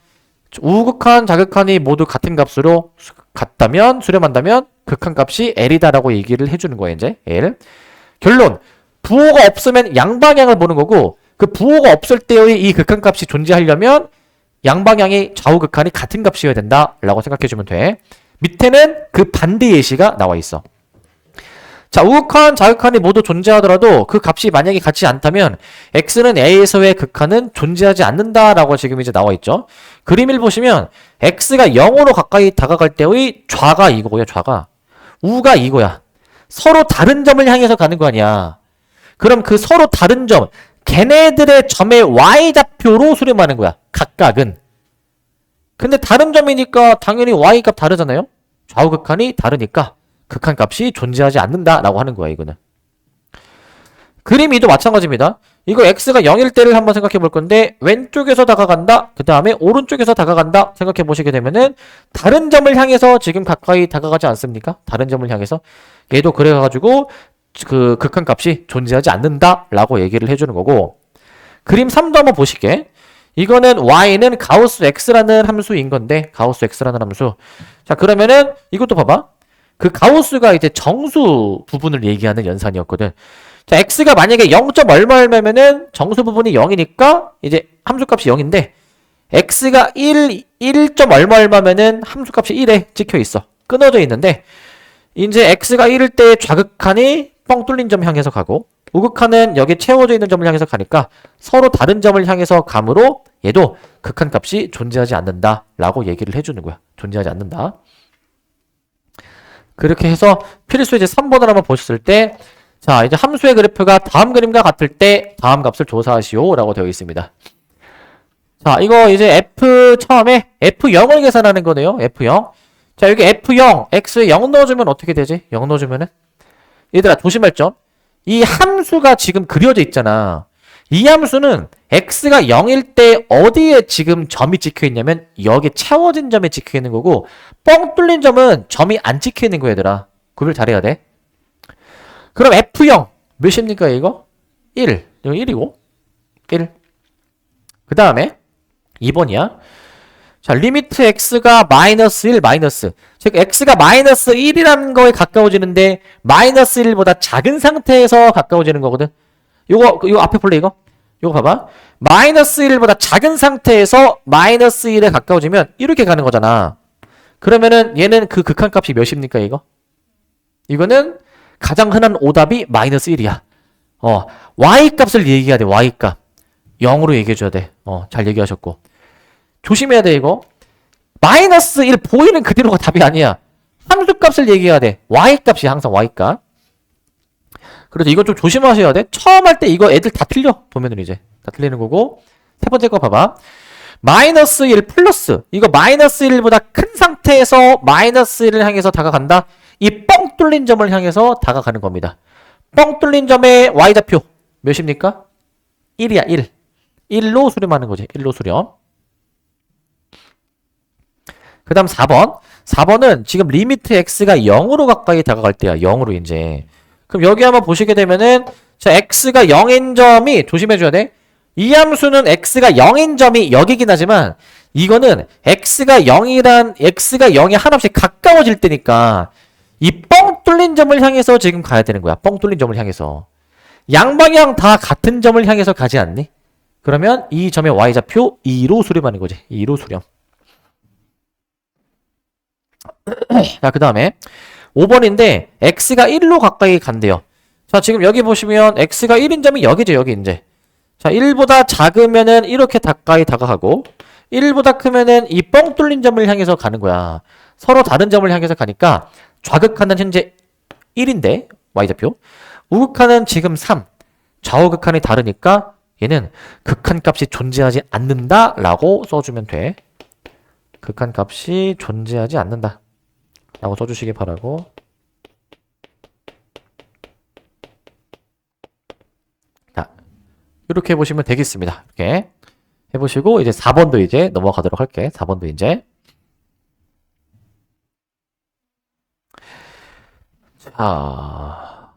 우극한, 좌극한이 모두 같은 값으로 같다면, 수렴한다면 극한값이 l이다라고 얘기를 해주는 거예요. 이제 l. 결론. 부호가 없으면 양방향을 보는 거고, 그 부호가 없을 때의 이 극한값이 존재하려면 양방향이 좌우극한이 같은 값이어야 된다라고 생각해주면 돼. 밑에는 그 반대 예시가 나와 있어. 자, 우극한, 좌극한이 모두 존재하더라도 그 값이 만약에 같지 않다면 x는 a에서의 극한은 존재하지 않는다라고 지금 이제 나와 있죠. 그림을 보시면 x가 0으로 가까이 다가갈 때의 좌가 이거고요. 좌가. 우가 이거야. 서로 다른 점을 향해서 가는 거 아니야. 그럼 그 서로 다른 점, 걔네들의 점의 y좌표로 수렴하는 거야. 각각은. 근데 다른 점이니까 당연히 y값 다르잖아요. 좌우극한이 다르니까 극한값이 존재하지 않는다라고 하는 거야. 이거는. 그림이도 마찬가지입니다. 이거 x가 0일 때를 한번 생각해 볼 건데 왼쪽에서 다가간다. 그 다음에 오른쪽에서 다가간다. 생각해 보시게 되면은 다른 점을 향해서 지금 가까이 다가가지 않습니까? 다른 점을 향해서. 얘도 그래가지고 그 극한값이 존재하지 않는다라고 얘기를 해주는 거고, 그림 3도 한번 보시게. 이거는 y는 가우스 x라는 함수인 건데, 가우스 x라는 함수. 자, 그러면은 이것도 봐봐. 그 가우스가 이제 정수 부분을 얘기하는 연산이었거든. 자, x가 만약에 0. 얼마 얼마면은 정수 부분이 0이니까 이제 함수값이 0인데 x가 1 얼마 얼마면은 함수값이 1에 찍혀 있어. 끊어져 있는데 이제 x가 1일 때 좌극한이 뻥 뚫린 점 향해서 가고 우극한은 여기 채워져 있는 점을 향해서 가니까 서로 다른 점을 향해서 가므로 얘도 극한값이 존재하지 않는다라고 얘기를 해주는 거야. 존재하지 않는다. 그렇게 해서 필수 이제 3번을 한번 보셨을 때, 자, 이제 함수의 그래프가 다음 그림과 같을 때 다음 값을 조사하시오 라고 되어 있습니다. 자, 이거 이제 f 처음에 f0을 계산하는 거네요. f0. 자, 여기 f0, x에 0 넣어주면 어떻게 되지? 0 넣어주면은? 얘들아, 조심할 점. 이 함수가 지금 그려져 있잖아. 이 함수는 x가 0일 때 어디에 지금 점이 찍혀 있냐면 여기 채워진 점에 찍혀 있는 거고, 뻥 뚫린 점은 점이 안 찍혀 있는 거야. 얘들아, 구별 잘해야 돼. 그럼 f0 몇입니까 이거? 1. 이거 1이고 1. 그 다음에 2번이야. 자, 리미트 x가 마이너스 1, 마이너스. 즉 x가 마이너스 1이라는 거에 가까워지는데 마이너스 1보다 작은 상태에서 가까워지는 거거든. 요거 앞에 볼래 이거? 요거 봐봐. 마이너스 1보다 작은 상태에서 마이너스 1에 가까워지면 이렇게 가는 거잖아. 그러면은 얘는 그 극한값이 몇입니까 이거? 이거는 가장 흔한 오답이 마이너스 1이야. y값을 얘기해야 돼. y값. 0으로 얘기해줘야 돼. 잘 얘기하셨고. 조심해야 돼 이거. 마이너스 1 보이는 그대로가 답이 아니야. 함수값을 얘기해야 돼. y값이 항상 y값. 그래서 이거 좀 조심하셔야 돼. 처음 할 때 이거 애들 다 틀려. 보면은 이제 다 틀리는 거고. 세 번째 거 봐봐. 마이너스 1 플러스 이거 마이너스 1보다 큰 상태에서 마이너스 1을 향해서 다가간다. 이 뻥 뚫린 점을 향해서 다가가는 겁니다. 뻥 뚫린 점의 y좌표 몇입니까? 1이야 1. 1로 수렴하는 거지. 1로 수렴. 그 다음 4번. 4번은 지금 리미트 x가 0으로 가까이 다가갈 때야. 0으로 이제. 그럼 여기 한번 보시게 되면은 자 x가 0인 점이 조심해줘야 돼. 이 함수는 x가 0인 점이 여기긴 하지만 이거는 x가 0이 한없이 가까워질 때니까 이 뻥 뚫린 점을 향해서 지금 가야 되는 거야. 뻥 뚫린 점을 향해서. 양방향 다 같은 점을 향해서 가지 않니? 그러면 이 점의 y좌표 2로 수렴하는 거지. 2로 수렴. 자, 그 다음에 5번인데 x가 1로 가까이 간대요. 자, 지금 여기 보시면 x가 1인 점이 여기죠. 여기 이제. 자, 1보다 작으면은 이렇게 가까이 다가가고 1보다 크면은 이 뻥 뚫린 점을 향해서 가는 거야. 서로 다른 점을 향해서 가니까 좌극한은 현재 1인데 y좌표. 우극한은 지금 3. 좌우 극한이 다르니까 얘는 극한 값이 존재하지 않는다 라고 써주면 돼. 극한 값이 존재하지 않는다 라고 써주시기 바라고. 자, 이렇게 해보시면 되겠습니다. 이렇게 해보시고 이제 4번도 이제 넘어가도록 할게. 4번도 이제. 자,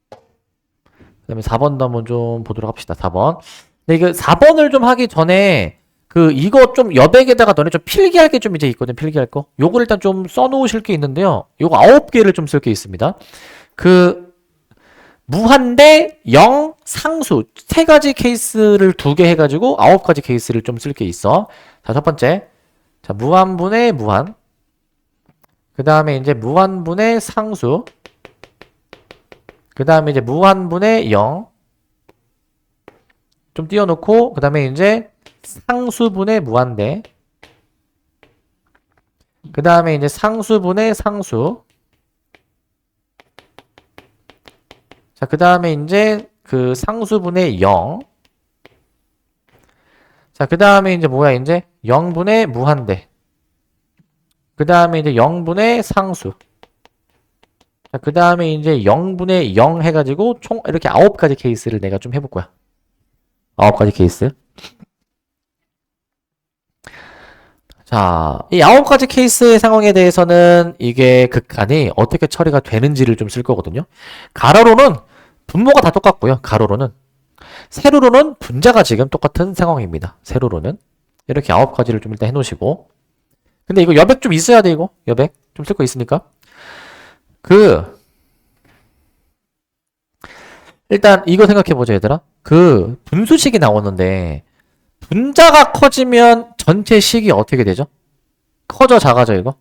그 다음에 4번도 한번 좀 보도록 합시다. 4번. 근데 이거 4번을 좀 하기 전에 이거 좀 여백에다가 너네 좀 필기할 게 좀 이제 있거든. 필기할 거. 요거 일단 좀 써놓으실 게 있는데요. 요거 9개를 좀 쓸 게 있습니다. 무한대 0 상수 3가지 케이스를 2개 해가지고 9가지 케이스를 좀 쓸 게 있어. 자, 첫 번째. 자, 무한분의 무한. 그 다음에 이제 무한분의 상수. 그 다음에 이제 무한분의 0. 좀 띄워놓고, 그 다음에 이제 상수분의 무한대. 그 다음에 이제 상수분의 상수. 자, 그 다음에 이제 상수분의 0. 자, 그 다음에 이제 뭐야, 이제 0분의 무한대. 그 다음에 이제 0분의 상수. 자, 그 다음에 이제 0분의 0 해가지고 총 이렇게 9가지 케이스를 내가 좀 해볼 거야. 9가지 케이스. 자, 이 9가지 케이스의 상황에 대해서는 이게 극한이 어떻게 처리가 되는지를 좀 쓸 거거든요. 가로로는 분모가 다 똑같고요. 가로로는. 세로로는 분자가 지금 똑같은 상황입니다. 세로로는. 이렇게 9가지를 좀 일단 해놓으시고. 근데 이거 여백 좀 있어야 돼, 이거. 여백. 좀 쓸 거 있으니까. 일단 이거 생각해보자, 얘들아. 분수식이 나오는데, 분자가 커지면 전체 식이 어떻게 되죠? 커져, 작아져, 이거?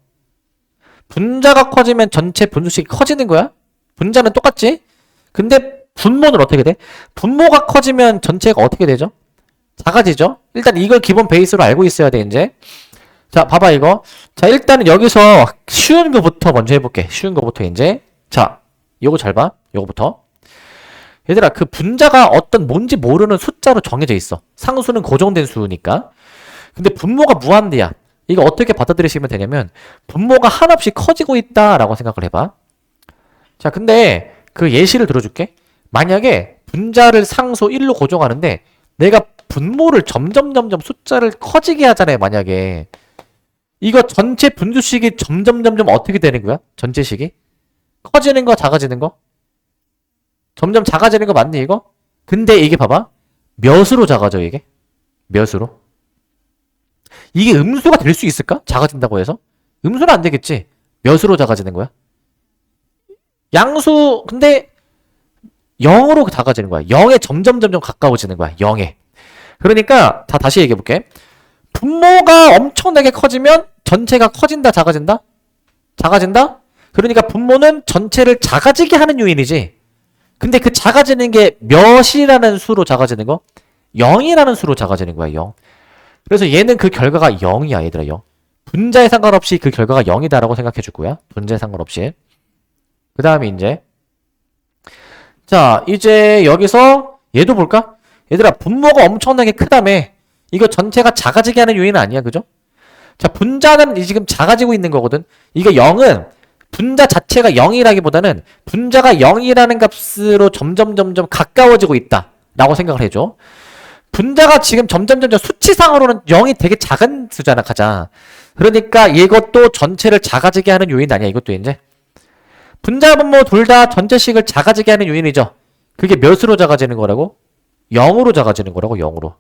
분자가 커지면 전체 분수식이 커지는 거야? 분자는 똑같지? 근데 분모는 어떻게 돼? 분모가 커지면 전체가 어떻게 되죠? 작아지죠? 일단 이걸 기본 베이스로 알고 있어야 돼, 이제. 자, 봐봐, 이거. 자, 일단은 여기서 쉬운 거부터 먼저 해볼게. 쉬운 거부터 이제. 자, 요거 잘 봐. 요거부터. 얘들아, 분자가 뭔지 모르는 숫자로 정해져 있어. 상수는 고정된 수니까. 근데 분모가 무한대야. 이거 어떻게 받아들이시면 되냐면, 분모가 한없이 커지고 있다라고 생각을 해봐. 자, 근데 예시를 들어줄게. 만약에 분자를 상수 1로 고정하는데, 내가 분모를 점점 숫자를 커지게 하잖아요, 만약에. 이거 전체 분수식이 점점 어떻게 되는 거야? 전체식이? 커지는 거, 작아지는 거? 점점 작아지는 거 맞니, 이거? 근데 이게 봐봐. 몇으로 작아져, 이게? 몇으로? 이게 음수가 될 수 있을까? 작아진다고 해서? 음수는 안 되겠지? 몇으로 작아지는 거야? 양수, 근데 0으로 작아지는 거야. 0에 점점 가까워지는 거야. 0에. 그러니까 다시 얘기해 볼게. 분모가 엄청나게 커지면 전체가 커진다, 작아진다? 작아진다? 그러니까 분모는 전체를 작아지게 하는 요인이지. 근데 작아지는 게 몇이라는 수로 작아지는 거? 0이라는 수로 작아지는 거야, 0. 그래서 얘는 결과가 0이야, 얘들아, 0. 분자에 상관없이 결과가 0이다라고 생각해 줄 거야. 분자에 상관없이. 그 다음에 이제. 자, 이제 여기서 얘도 볼까? 얘들아, 분모가 엄청나게 크다며. 이거 전체가 작아지게 하는 요인은 아니야, 그죠? 자, 분자는 지금 작아지고 있는 거거든. 이거 0은 분자 자체가 0이라기보다는 분자가 0이라는 값으로 점점 가까워지고 있다 라고 생각을 해줘. 분자가 지금 점점 수치상으로는 0이 되게 작은 수잖아, 가자. 그러니까 이것도 전체를 작아지게 하는 요인 아니야, 이것도 이제. 분자 분모 둘 다 전체식을 작아지게 하는 요인이죠. 그게 몇으로 작아지는 거라고? 0으로 작아지는 거라고, 0으로.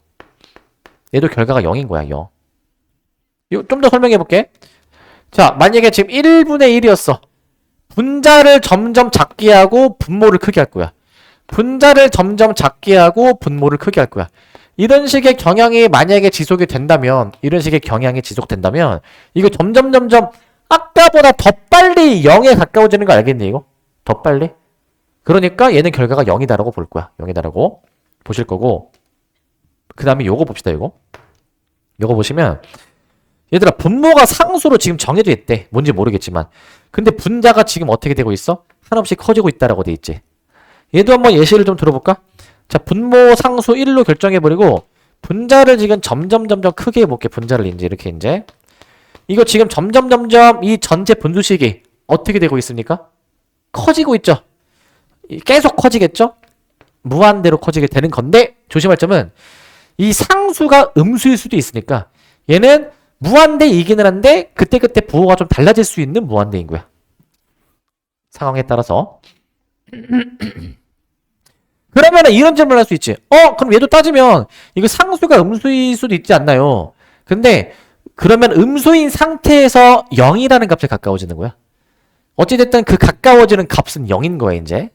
얘도 결과가 0인 거야, 0. 좀 더 설명해 볼게. 자, 만약에 지금 1분의 1이었어. 분자를 점점 작게 하고 분모를 크게 할 거야. 분자를 점점 작게 하고 분모를 크게 할 거야. 이런 식의 경향이 만약에 지속이 된다면, 이런 식의 경향이 지속된다면, 이거 점점 아까보다 더 빨리 0에 가까워지는 거 알겠니, 이거? 더 빨리? 그러니까 얘는 결과가 0이다라고 볼 거야. 0이다라고 보실 거고. 그 다음에 요거 봅시다, 요거. 요거 보시면, 얘들아, 분모가 상수로 지금 정해져 있대. 뭔지 모르겠지만. 근데 분자가 지금 어떻게 되고 있어? 한없이 커지고 있다라고 돼 있지. 얘도 한번 예시를 좀 들어볼까? 자, 분모 상수 1로 결정해버리고, 분자를 지금 점점 크게 해볼게. 분자를 이제 이렇게 이제. 이거 지금 점점 이 전체 분수식이 어떻게 되고 있습니까? 커지고 있죠? 계속 커지겠죠? 무한대로 커지게 되는 건데, 조심할 점은, 이 상수가 음수일 수도 있으니까, 얘는 무한대이기는 한데 그때그때 부호가 좀 달라질 수 있는 무한대인 거야. 상황에 따라서. 그러면 이런 질문을 할 수 있지. 그럼 얘도 따지면 이거 상수가 음수일 수도 있지 않나요? 근데 그러면 음수인 상태에서 0이라는 값에 가까워지는 거야. 어찌됐든 그 가까워지는 값은 0인 거야, 이제.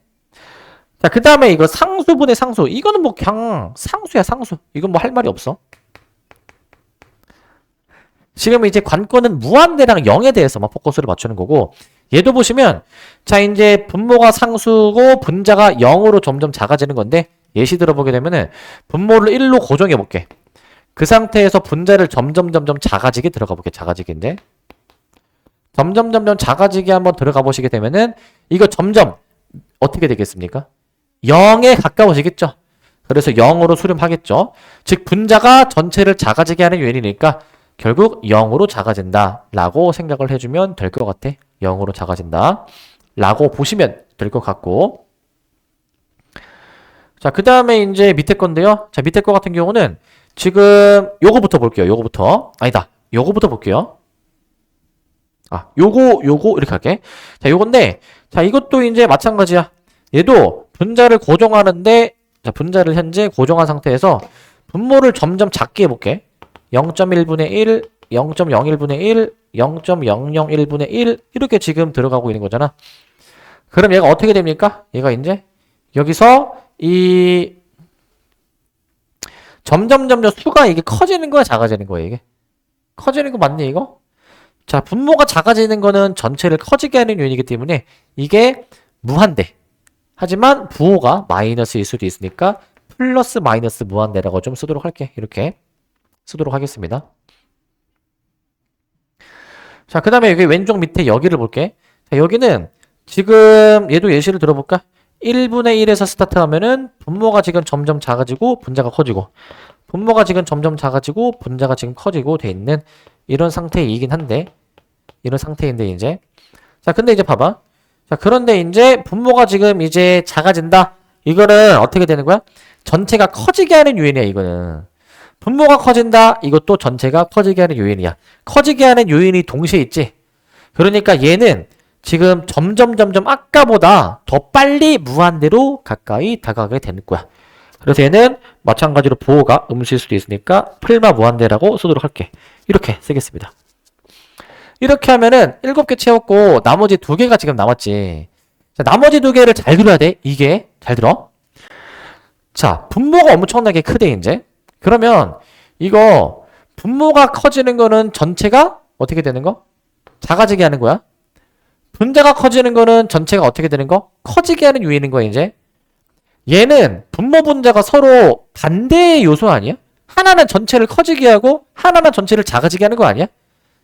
자, 그 다음에 이거 상수분의 상수. 이거는 뭐 그냥 상수야, 상수. 이건 뭐 할 말이 없어. 지금 이제 관건은 무한대랑 0에 대해서만 포커스를 맞추는 거고, 얘도 보시면, 자, 이제 분모가 상수고 분자가 0으로 점점 작아지는 건데, 예시 들어보게 되면은, 분모를 1로 고정해 볼게. 그 상태에서 분자를 점점 작아지게 들어가 볼게. 작아지기인데. 점점 작아지게 한번 들어가 보시게 되면은, 이거 점점, 어떻게 되겠습니까? 0에 가까워지겠죠? 그래서 0으로 수렴하겠죠? 즉, 분자가 전체를 작아지게 하는 요인이니까, 결국 0으로 작아진다 라고 생각을 해주면 될 것 같아. 0으로 작아진다 라고 보시면 될 것 같고, 자, 그 다음에 이제 밑에 건데요. 자, 밑에 거 같은 경우는 지금 요거부터 볼게요. 요거부터 볼게요. 요거 이렇게 할게. 자, 요건데, 자, 이것도 이제 마찬가지야. 얘도 분자를 고정하는데, 자, 분자를 현재 고정한 상태에서 분모를 점점 작게 해볼게. 0.1분의 1, 0.01분의 1, 0.001분의 1 이렇게 지금 들어가고 있는 거잖아. 그럼 얘가 어떻게 됩니까? 얘가 이제 여기서 이 점점 수가 이게 커지는 거야, 작아지는 거야, 이게? 커지는 거 맞니, 이거? 자, 분모가 작아지는 거는 전체를 커지게 하는 요인이기 때문에 이게 무한대. 하지만 부호가 마이너스일 수도 있으니까 플러스 마이너스 무한대라고 좀 쓰도록 할게. 이렇게 쓰도록 하겠습니다. 자, 그 다음에 여기 왼쪽 밑에 여기를 볼게. 자, 여기는 지금 얘도 예시를 들어볼까? 1분의 1에서 스타트하면은 분모가 지금 점점 작아지고 분자가 커지고, 분모가 지금 점점 작아지고 분자가 지금 커지고 돼 있는 이런 상태이긴 한데, 이런 상태인데 이제, 자, 근데 이제 봐봐. 자, 그런데 이제 분모가 지금 이제 작아진다. 이거는 어떻게 되는 거야? 전체가 커지게 하는 요인이야, 이거는. 분모가 커진다. 이것도 전체가 커지게 하는 요인이야. 커지게 하는 요인이 동시에 있지. 그러니까 얘는 지금 점점 아까보다 더 빨리 무한대로 가까이 다가가게 되는 거야. 그래서 얘는 마찬가지로 부호가 음수일 수도 있으니까 풀마 무한대라고 쓰도록 할게. 이렇게 쓰겠습니다. 이렇게 하면은 7개 채웠고 나머지 2개가 지금 남았지. 자, 나머지 2개를 잘 들어야 돼. 이게 잘 들어. 자, 분모가 엄청나게 크대 이제. 그러면 이거 분모가 커지는 거는 전체가 어떻게 되는 거? 작아지게 하는 거야. 분자가 커지는 거는 전체가 어떻게 되는 거? 커지게 하는 요인인 거야 이제. 얘는 분모 분자가 서로 반대의 요소 아니야? 하나는 전체를 커지게 하고 하나는 전체를 작아지게 하는 거 아니야?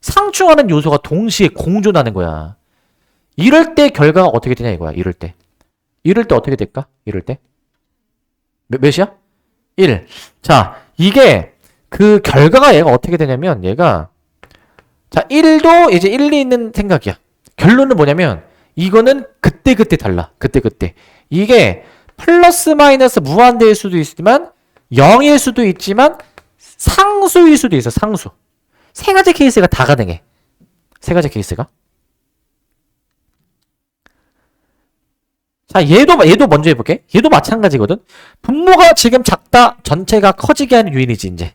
상충하는 요소가 동시에 공존하는 거야. 이럴 때 결과가 어떻게 되냐 이거야. 이럴 때 어떻게 될까? 이럴 때 몇이야? 1. 자, 이게 그 결과가 얘가 어떻게 되냐면 얘가 자, 1도 이제 1이 있는 생각이야. 결론은 뭐냐면 이거는 그때그때 달라. 그때그때. 이게 플러스 마이너스 무한대일 수도 있지만 0일 수도 있지만 상수일 수도 있어. 상수. 세 가지 케이스가 다 가능해. 세 가지 케이스가. 자, 얘도 먼저 해볼게. 얘도 마찬가지거든. 분모가 지금 작다, 전체가 커지게 하는 요인이지, 이제.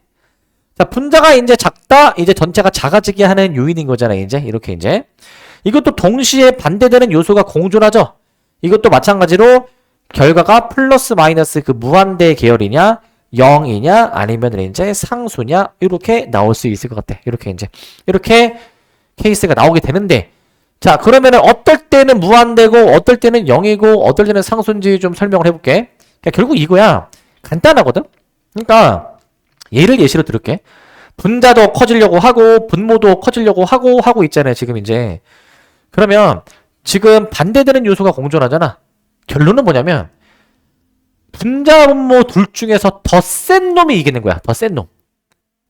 자, 분자가 이제 작다, 이제 전체가 작아지게 하는 요인인 거잖아, 이제. 이렇게 이제. 이것도 동시에 반대되는 요소가 공존하죠? 이것도 마찬가지로 결과가 플러스 마이너스 그 무한대 계열이냐, 0이냐, 아니면 이제 상수냐, 이렇게 나올 수 있을 것 같아. 이렇게 이제. 이렇게 케이스가 나오게 되는데, 자, 그러면은 어떨 때는 무한대고, 어떨 때는 0이고, 어떨 때는 상수인지 좀 설명을 해볼게. 그러니까 결국 이거야. 간단하거든? 그러니까, 얘를 예시로 들을게. 분자도 커지려고 하고, 분모도 커지려고 하고 있잖아요, 지금 이제. 그러면, 지금 반대되는 요소가 공존하잖아. 결론은 뭐냐면, 분자, 분모 둘 중에서 더 센 놈이 이기는 거야. 더 센 놈.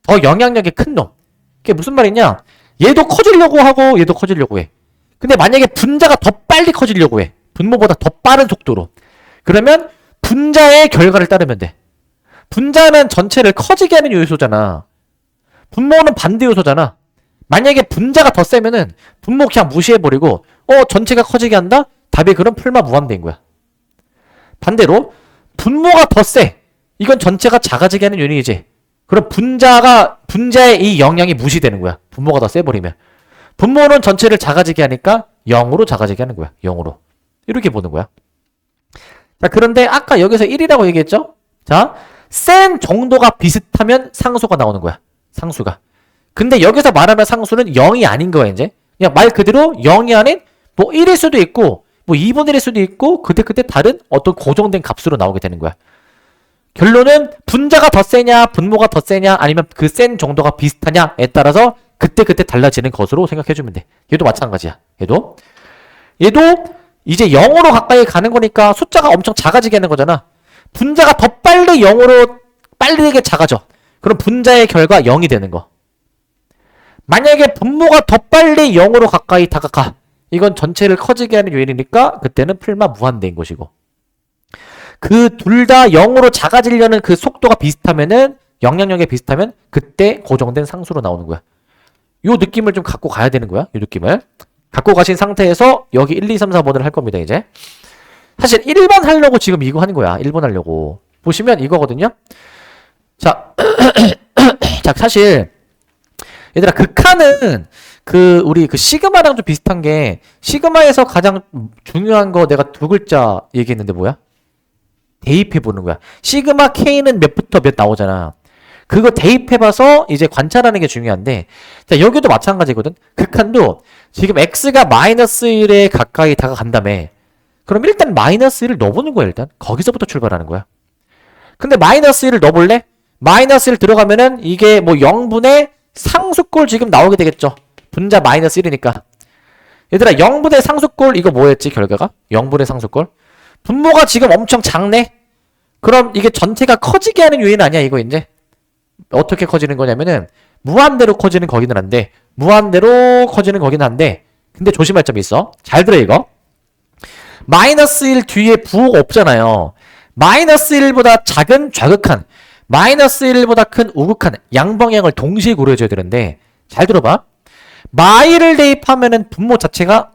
더 영향력이 큰 놈. 그게 무슨 말이냐? 얘도 커지려고 하고, 얘도 커지려고 해. 근데 만약에 분자가 더 빨리 커지려고 해. 분모보다 더 빠른 속도로. 그러면 분자의 결과를 따르면 돼. 분자는 전체를 커지게 하는 요소잖아. 분모는 반대 요소잖아. 만약에 분자가 더 세면은 분모 그냥 무시해버리고 전체가 커지게 한다? 답이 그럼 풀마 무한대인 거야. 반대로 분모가 더 세. 이건 전체가 작아지게 하는 요인이지. 그럼 분자의 이 영향이 무시되는 거야. 분모가 더 세버리면. 분모는 전체를 작아지게 하니까 0으로 작아지게 하는 거야. 0으로. 이렇게 보는 거야. 자, 그런데 아까 여기서 1이라고 얘기했죠? 자, 센 정도가 비슷하면 상수가 나오는 거야. 상수가. 근데 여기서 말하면 상수는 0이 아닌 거야, 이제. 그냥 말 그대로 0이 아닌 뭐 1일 수도 있고 뭐 2분의 1일 수도 있고 그때 다른 어떤 고정된 값으로 나오게 되는 거야. 결론은 분자가 더 세냐, 분모가 더 세냐, 아니면 그 센 정도가 비슷하냐에 따라서 그때 달라지는 것으로 생각해주면 돼. 얘도 마찬가지야. 얘도 이제 0으로 가까이 가는 거니까 숫자가 엄청 작아지게 하는 거잖아. 분자가 더 빨리 0으로 빠르게 작아져. 그럼 분자의 결과 0이 되는 거. 만약에 분모가 더 빨리 0으로 가까이 다가가. 이건 전체를 커지게 하는 요인이니까 그때는 풀마 무한대인 것이고. 그 둘 다 0으로 작아지려는 그 속도가 비슷하면은 영향력이 비슷하면 그때 고정된 상수로 나오는 거야. 요 느낌을 좀 갖고 가야 되는 거야. 요 느낌을. 갖고 가신 상태에서 여기 1, 2, 3, 4번을 할 겁니다, 이제. 사실 1번 하려고 지금 이거 하는 거야. 1번 하려고. 보시면 이거거든요. 자, 자, 사실 얘들아 극한은 우리 시그마랑 좀 비슷한 게 시그마에서 가장 중요한 거 내가 두 글자 얘기했는데 뭐야? 대입해 보는 거야. 시그마 K는 몇부터 몇 나오잖아. 그거 대입해봐서 이제 관찰하는 게 중요한데, 자, 여기도 마찬가지거든. 극한도 지금 x가 마이너스 1에 가까이 다가간다며. 그럼 일단 마이너스 1을 넣어보는 거야, 일단. 거기서부터 출발하는 거야. 근데 마이너스 1을 넣어볼래? 마이너스 1 들어가면은 이게 뭐 0분의 상수꼴 지금 나오게 되겠죠. 분자 마이너스 1이니까. 얘들아, 0분의 상수꼴 이거 뭐였지, 결과가? 0분의 상수꼴? 분모가 지금 엄청 작네? 그럼 이게 전체가 커지게 하는 요인 아니야, 이거 이제? 어떻게 커지는 거냐면은 무한대로 커지는 거기는 한데 무한대로 커지는 거기는 한데 근데 조심할 점이 있어. 잘 들어 이거. 마이너스 1 뒤에 부호가 없잖아요. 마이너스 1보다 작은 좌극한, 마이너스 1보다 큰 우극한 양방향을 동시에 고려해줘야 되는데 잘 들어봐. 마이를 대입하면은 분모 자체가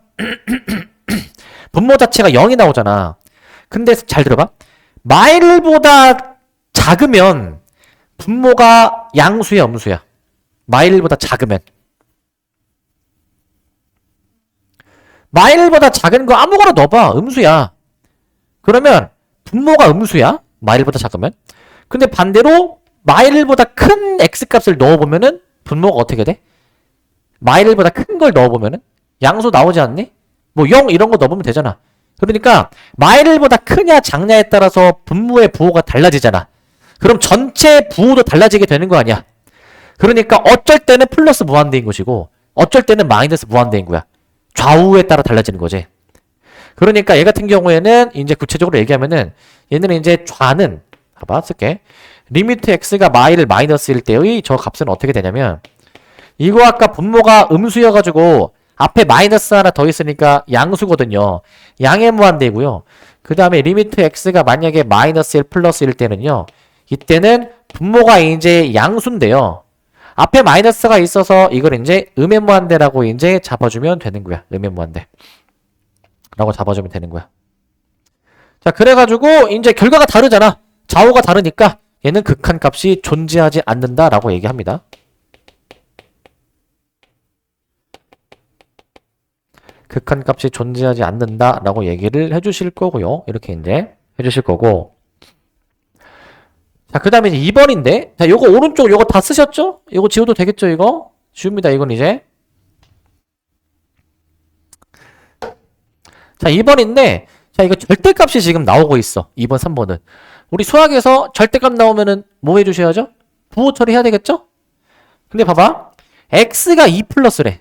0이 나오잖아. 근데 잘 들어봐. 마일보다 작으면 분모가 양수야, 음수야? 마일보다 작으면. 마일보다 작은 거 아무거나 넣어봐. 음수야. 그러면 분모가 음수야? 마일보다 작으면. 근데 반대로 마일보다 큰 x값을 넣어보면은 분모가 어떻게 돼? 마일보다 큰 걸 넣어보면은 양수 나오지 않니? 뭐 0 이런 거 넣어보면 되잖아. 그러니까 마일보다 크냐 작냐에 따라서 분모의 부호가 달라지잖아. 그럼 전체 부호도 달라지게 되는 거 아니야. 그러니까 어쩔 때는 플러스 무한대인 것이고 어쩔 때는 마이너스 무한대인 거야. 좌우에 따라 달라지는 거지. 그러니까 얘 같은 경우에는 이제 구체적으로 얘기하면은 얘는 이제 좌는 봐봐 쓸게. 리미트 x가 마이를 마이너스일 때의 저 값은 어떻게 되냐면 이거 아까 분모가 음수여가지고 앞에 마이너스 하나 더 있으니까 양수거든요. 양의 무한대고요. 그 다음에 리미트 x가 만약에 마이너스 1 플러스 1 때는요. 이때는 분모가 이제 양수인데요. 앞에 마이너스가 있어서 이걸 이제 음의 무한대라고 이제 잡아주면 되는 거야. 음의 무한대. 라고 잡아주면 되는 거야. 자, 그래가지고 이제 결과가 다르잖아. 좌우가 다르니까 얘는 극한값이 존재하지 않는다라고 얘기합니다. 극한값이 존재하지 않는다라고 얘기를 해주실 거고요. 이렇게 이제 해주실 거고. 자, 그 다음에 이제 2번인데. 자, 요거 오른쪽 요거 다 쓰셨죠? 요거 지워도 되겠죠, 이거? 지웁니다, 이건 이제. 자, 2번인데. 자, 이거 절대값이 지금 나오고 있어. 2번, 3번은. 우리 수학에서 절대값 나오면은 뭐 해주셔야죠? 부호 처리해야 되겠죠? 근데 봐봐. x가 2 플러스래.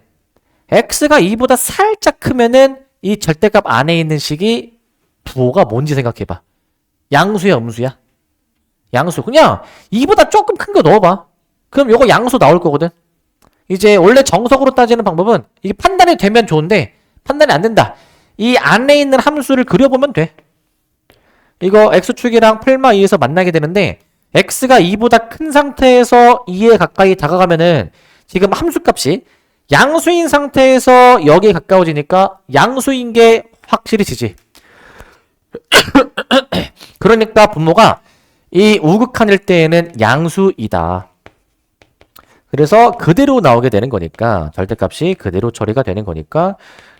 x가 2보다 살짝 크면은 이 절대값 안에 있는 식이 부호가 뭔지 생각해봐. 양수야, 음수야? 양수. 그냥 2보다 조금 큰 거 넣어봐. 그럼 요거 양수 나올 거거든. 이제 원래 정석으로 따지는 방법은 이게 판단이 되면 좋은데 판단이 안 된다. 이 안에 있는 함수를 그려보면 돼. 이거 x축이랑 플마 2에서 만나게 되는데 x가 2보다 큰 상태에서 2에 가까이 다가가면은 지금 함수값이 양수인 상태에서 여기에 가까워지니까 양수인 게 확실히 지지. 그러니까 분모가 이 우극한일 때에는 양수이다. 그래서 그대로 나오게 되는 거니까 절대값이 그대로 처리가 되는 거니까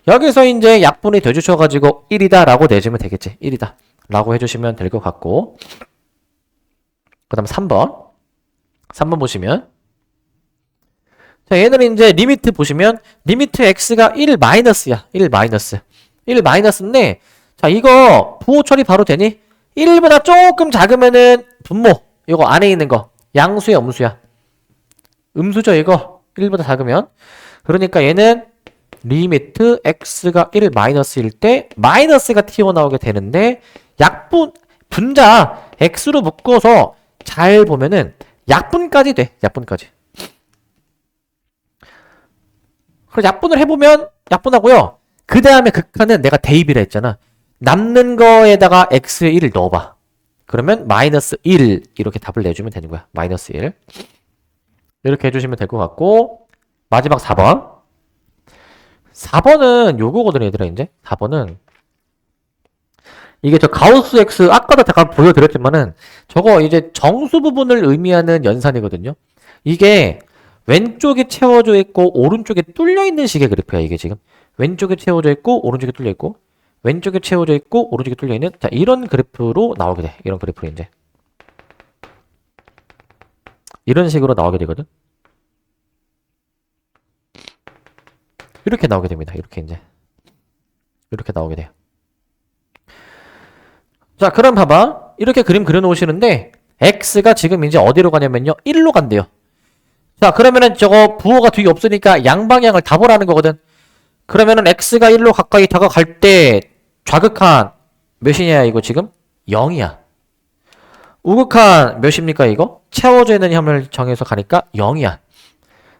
여기서 이제 약분이 돼주셔가지고 1이다 라고 내주면 되겠지. 1이다 라고 해주시면 될 것 같고, 그 다음 3번 보시면, 자, 얘는 이제 리미트 보시면 리미트 x가 1 마이너스야. 1 마이너스. 1 마이너스인데, 자, 이거 부호 처리 바로 되니? 1보다 조금 작으면은 분모, 이거 안에 있는 거 양수야, 음수야? 음수죠, 이거. 1보다 작으면. 그러니까 얘는 리미트 x가 1 마이너스일 때 마이너스가 튀어나오게 되는데 약분, 분자 x로 묶어서 잘 보면은 약분까지 돼. 약분까지. 그래서 약분을 해보면 약분하고요. 그 다음에 극한은 내가 대입이라 했잖아. 남는 거에다가 x의 1을 넣어봐. 그러면 마이너스 1 이렇게 답을 내주면 되는 거야. 마이너스 1 이렇게 해주시면 될 것 같고, 마지막 4번은 요거거든 얘들아. 이제 4번은 이게 저 가우스 X 아까도 잠깐 보여드렸지만은 저거 이제 정수 부분을 의미하는 연산이거든요. 이게 왼쪽에 채워져 있고 오른쪽에 뚫려 있는 식의 그래프야. 이게 지금 왼쪽에 채워져 있고 오른쪽에 뚫려 있고 왼쪽에 채워져 있고 오른쪽에 뚫려 있는, 자, 이런 그래프로 나오게 돼. 이런 그래프로 이제 이런 식으로 나오게 되거든. 이렇게 나오게 됩니다. 이렇게 이제 이렇게 나오게 돼요. 자, 그럼 봐봐. 이렇게 그림 그려놓으시는데 x가 지금 이제 어디로 가냐면요, 1로 간대요. 자, 그러면은 저거 부호가 뒤에 없으니까 양방향을 다 보라는 거거든. 그러면은 x가 1로 가까이 다가갈 때 좌극한 몇이냐 이거 지금? 0이야. 우극한 몇입니까 이거? 채워져 있는 혐을 정해서 가니까 0이야.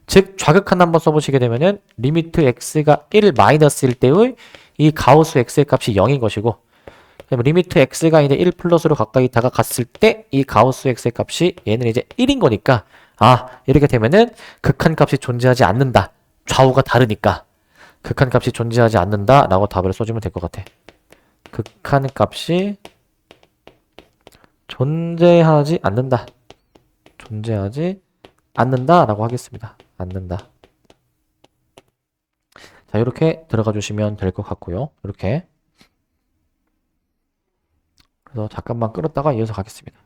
즉 좌극한 한번 써보시게 되면은 리미트 x가 1 마이너스일 때의 이 가우스 x의 값이 0인 것이고, 그럼 리미트 x가 이제 1 플러스로 가까이 다가갔을 때 이 가우스 x의 값이 얘는 이제 1인 거니까, 아, 이렇게 되면은 극한값이 존재하지 않는다. 좌우가 다르니까 극한값이 존재하지 않는다 라고 답을 써주면 될 것 같아. 극한값이 존재하지 않는다. 존재하지 않는다 라고 하겠습니다. 않는다. 자, 이렇게 들어가 주시면 될 것 같고요. 이렇게. 그래서 잠깐만 끌었다가 이어서 가겠습니다.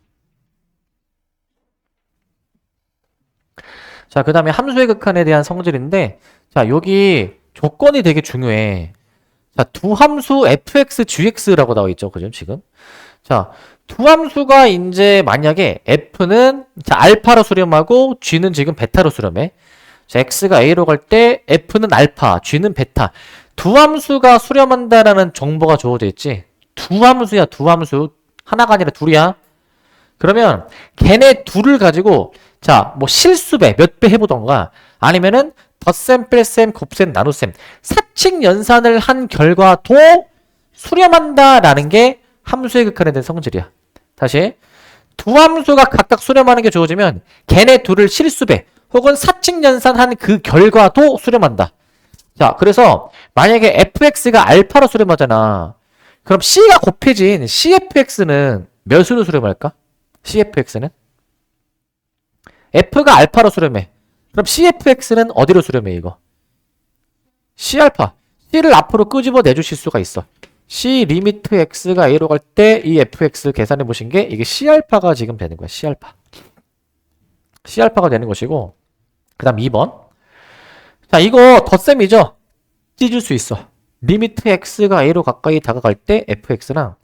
자, 그 다음에 함수의 극한에 대한 성질인데, 자, 여기 조건이 되게 중요해. 자, 두 함수 fx, gx라고 나와 있죠. 그죠? 지금. 자, 두 함수가 이제 만약에 f는 자, 알파로 수렴하고 g는 지금 베타로 수렴해. 자, x가 a로 갈 때 f는 알파, g는 베타. 두 함수가 수렴한다라는 정보가 주어져 있지. 두 함수야, 두 함수. 하나가 아니라 둘이야. 그러면 걔네 둘을 가지고 자, 뭐 실수배 몇 배 해보던가 아니면은 덧셈, 뺄셈, 곱셈, 나눗셈 사칙 연산을 한 결과도 수렴한다라는 게 함수의 극한에 대한 성질이야. 다시 두 함수가 각각 수렴하는 게 주어지면 걔네 둘을 실수배 혹은 사칙 연산한 그 결과도 수렴한다. 자, 그래서 만약에 fx가 알파로 수렴하잖아. 그럼 c가 곱해진 cfx는 몇으로 수렴할까? cfx는? f가 알파로 수렴해. 그럼 cfx는 어디로 수렴해 이거? c알파. c를 앞으로 끄집어 내주실 수가 있어. c 리미트 x가 a로 갈 때 이 fx 계산해 보신 게 이게 c알파가 지금 되는 거야. c알파. c알파가 되는 것이고 그 다음 2번. 자, 이거 덧셈이죠? 찢을 수 있어. 리미트 x가 a로 가까이 다가갈 때 fx랑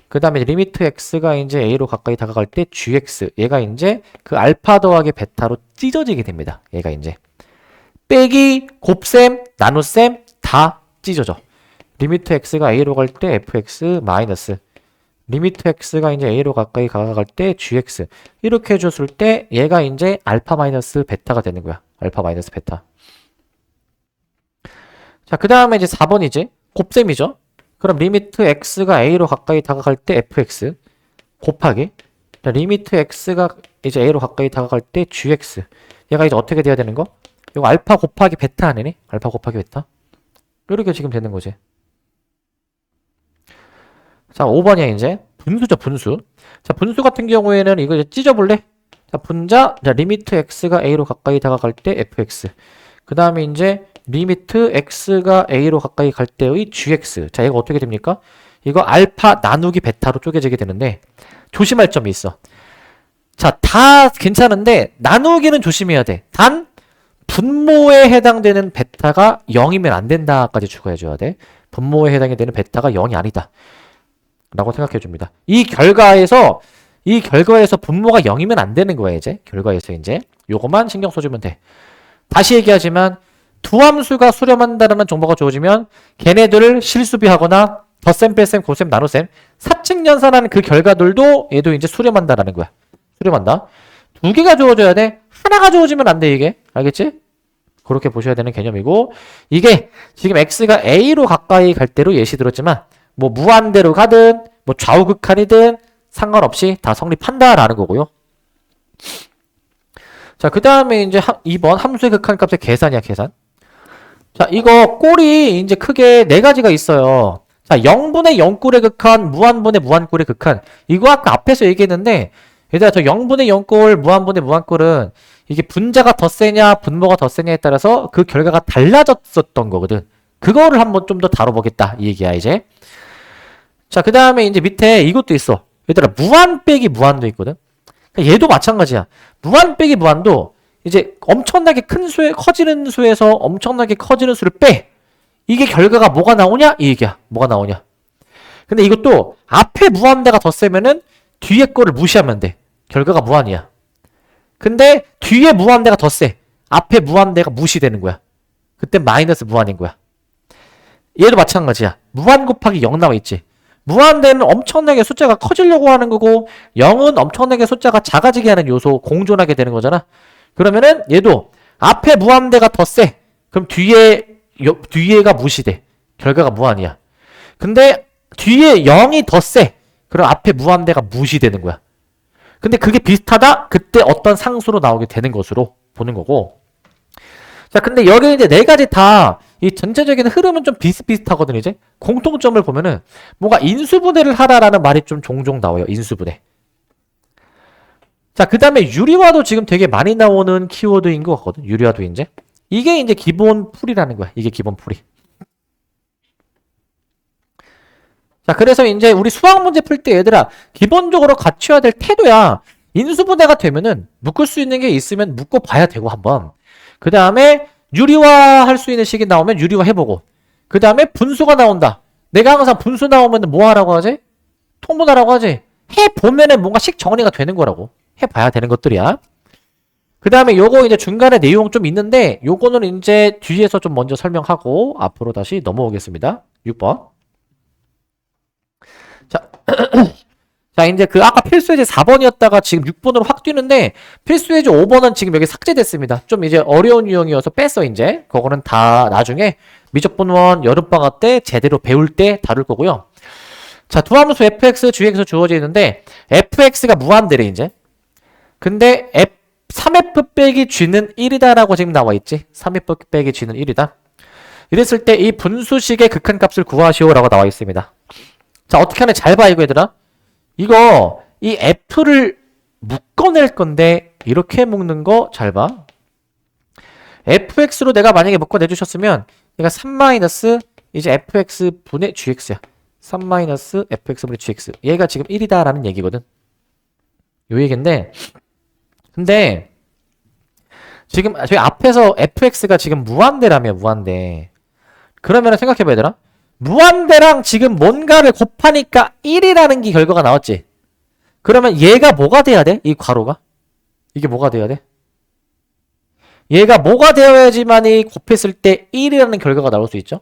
그 다음에 리미트 x가 이제 a로 가까이 다가갈 때 gx 얘가 이제 그 알파 더하기 베타로 찢어지게 됩니다. 얘가 이제 빼기 곱셈 나눗셈 다 찢어져. 리미트 x가 a로 갈 때 fx 마이너스 리미트 x가 이제 a로 가까이 다가갈 때 gx 이렇게 해줬을 때 얘가 이제 알파 마이너스 베타가 되는 거야. 알파 마이너스 베타. 자, 그 다음에 이제 4번이지 곱셈이죠. 그럼 리미트 x가 a로 가까이 다가갈 때 fx 곱하기 자, 리미트 x가 이제 a로 가까이 다가갈 때 gx 얘가 이제 어떻게 돼야 되는 거? 이거 알파 곱하기 베타 아니니? 알파 곱하기 베타 이렇게 지금 되는 거지. 자, 5번이야 이제 분수죠 분수. 자, 분수 같은 경우에는 이거 이제 찢어볼래? 자, 분자 자, 리미트 x가 a로 가까이 다가갈 때 fx 그 다음에 이제 리미트 x가 a로 가까이 갈 때의 gx 자, 얘가 어떻게 됩니까? 이거 알파 나누기 베타로 쪼개지게 되는데 조심할 점이 있어. 자, 다 괜찮은데 나누기는 조심해야 돼. 단 분모에 해당되는 베타가 0이면 안 된다까지 추가해줘야 돼. 분모에 해당이 되는 베타가 0이 아니다 라고 생각해줍니다. 이 결과에서 분모가 0이면 안 되는 거야. 이제 결과에서 이제 요것만 신경 써주면 돼. 다시 얘기하지만 두 함수가 수렴한다는 정보가 주어지면 걔네들을 실수비하거나 덧셈, 뺄셈, 곱셈, 나눗셈 사칙 연산하는 그 결과들도 얘도 이제 수렴한다라는 거야. 수렴한다. 두 개가 주어져야 돼. 하나가 주어지면 안 돼 이게. 알겠지? 그렇게 보셔야 되는 개념이고 이게 지금 x가 a로 가까이 갈 대로 예시 들었지만 뭐 무한대로 가든 뭐 좌우극한이든 상관없이 다 성립한다라는 거고요. 자, 그 다음에 이제 2번 함수의 극한값의 계산이야, 계산. 자, 이거 꼴이 이제 크게 네 가지가 있어요. 자, 0분의 0꼴의 극한, 무한분의 무한꼴의 극한. 이거 아까 앞에서 얘기했는데, 얘들아, 저 0분의 0꼴, 무한분의 무한꼴은 이게 분자가 더 세냐, 분모가 더 세냐에 따라서 그 결과가 달라졌었던 거거든. 그거를 한번 좀 더 다뤄보겠다. 이 얘기야, 이제. 자, 그 다음에 이제 밑에 이것도 있어. 얘들아, 무한 빼기 무한도 있거든. 얘도 마찬가지야. 무한 빼기 무한도 이제 엄청나게 큰 수에 커지는 수에서 엄청나게 커지는 수를 빼. 이게 결과가 뭐가 나오냐? 이 얘기야. 뭐가 나오냐? 근데 이것도 앞에 무한대가 더 세면은 뒤에 거를 무시하면 돼. 결과가 무한이야. 근데 뒤에 무한대가 더 세. 앞에 무한대가 무시되는 거야. 그때 마이너스 무한인 거야. 얘도 마찬가지야. 무한 곱하기 0 나와 있지. 무한대는 엄청나게 숫자가 커지려고 하는 거고 0은 엄청나게 숫자가 작아지게 하는 요소 공존하게 되는 거잖아. 그러면은 얘도 앞에 무한대가 더 세. 그럼 뒤에가 무시돼. 결과가 무한이야. 근데 뒤에 0이 더 세. 그럼 앞에 무한대가 무시되는 거야. 근데 그게 비슷하다? 그때 어떤 상수로 나오게 되는 것으로 보는 거고. 자, 근데 여기 이제 네 가지 다 이 전체적인 흐름은 좀 비슷비슷하거든, 이제. 공통점을 보면은 뭔가 인수분해를 하라라는 말이 좀 종종 나와요, 인수분해. 자, 그 다음에 유리화도 지금 되게 많이 나오는 키워드인 것 같거든, 유리화도 이제. 이게 이제 기본 풀이라는 거야, 이게 기본 풀이. 자, 그래서 이제 우리 수학 문제 풀 때 얘들아, 기본적으로 갖춰야 될 태도야. 인수분해가 되면은 묶을 수 있는 게 있으면 묶어 봐야 되고, 한번. 그 다음에 유리화 할 수 있는 식이 나오면 유리화 해보고 그 다음에 분수가 나온다. 내가 항상 분수 나오면 뭐 하라고 하지? 통분하라고 하지. 해보면은 뭔가 식 정리가 되는 거라고. 해봐야 되는 것들이야. 그 다음에 요거 이제 중간에 내용 좀 있는데 요거는 이제 뒤에서 좀 먼저 설명하고 앞으로 다시 넘어오겠습니다. 6번. 자, 자, 이제 그 아까 필수예제 4번이었다가 지금 6번으로 확 뛰는데 필수예제 5번은 지금 여기 삭제됐습니다. 좀 이제 어려운 유형이어서 뺐어 이제. 그거는 다 나중에 미적분원 여름방학 때 제대로 배울 때 다룰 거고요. 자, 두함수 fx, gx 주어져 있는데 fx가 무한대래 이제. 근데 3f 빼기 g는 1이다라고 지금 나와 있지. 3f 빼기 g는 1이다. 이랬을 때 이 분수식의 극한값을 구하시오라고 나와 있습니다. 자, 어떻게 하냐 잘 봐 이거 얘들아. 이거 이 f를 묶어낼 건데 이렇게 묶는 거 잘 봐. fx로 내가 만약에 묶어내 주셨으면 얘가 3 이제 fx 분의 gx야. 3 fx 분의 gx. 얘가 지금 1이다라는 얘기거든. 요 얘기인데 근데 지금 저희 앞에서 fx가 지금 무한대라며 무한대. 그러면 생각해봐 얘들아. 무한대랑 지금 뭔가를 곱하니까 1이라는 게 결과가 나왔지. 그러면 얘가 뭐가 돼야 돼? 이 괄호가? 이게 뭐가 돼야 돼? 얘가 뭐가 되어야지만이 곱했을 때 1이라는 결과가 나올 수 있죠?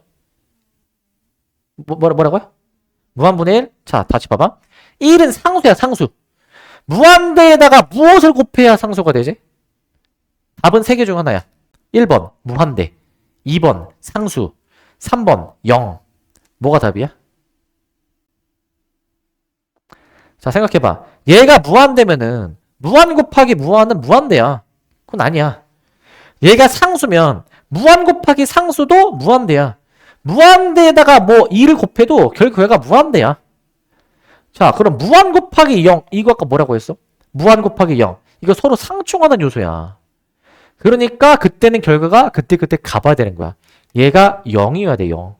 뭐라고요? 무한분의 1? 자, 다시 봐봐. 1은 상수야, 상수. 무한대에다가 무엇을 곱해야 상수가 되지? 답은 3개 중 하나야. 1번, 무한대. 2번, 상수. 3번, 0. 뭐가 답이야? 자, 생각해봐. 얘가 무한대면은 무한 곱하기 무한은 무한대야. 그건 아니야. 얘가 상수면 무한 곱하기 상수도 무한대야. 무한대에다가 뭐 2를 곱해도 결국 얘가 무한대야. 자, 그럼 무한 곱하기 0. 이거 아까 뭐라고 했어? 무한 곱하기 0. 이거 서로 상충하는 요소야. 그러니까 그때는 결과가 그때 가봐야 되는 거야. 얘가 0이어야 돼, 0.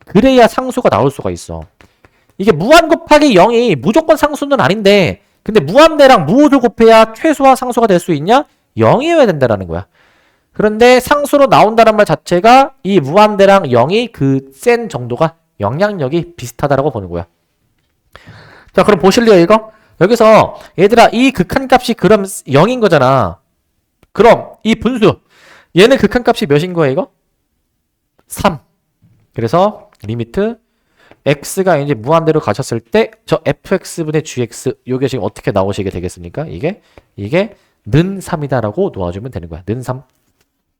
그래야 상수가 나올 수가 있어. 이게 무한 곱하기 0이 무조건 상수는 아닌데 근데 무한대랑 무엇을 곱해야 최소화 상수가 될 수 있냐? 0이어야 된다라는 거야. 그런데 상수로 나온다는 말 자체가 이 무한대랑 0이 그 센 정도가 영향력이 비슷하다라고 보는 거야. 자, 그럼 보실래요 이거? 여기서 얘들아 이 극한값이 그럼 0인 거잖아. 그럼 이 분수 얘는 극한값이 몇인 거야 이거? 3. 그래서 리미트 x가 이제 무한대로 가셨을 때 저 fx분의 gx 요게 지금 어떻게 나오시게 되겠습니까? 이게 는 3이다라고 놓아주면 되는 거야. 는 3.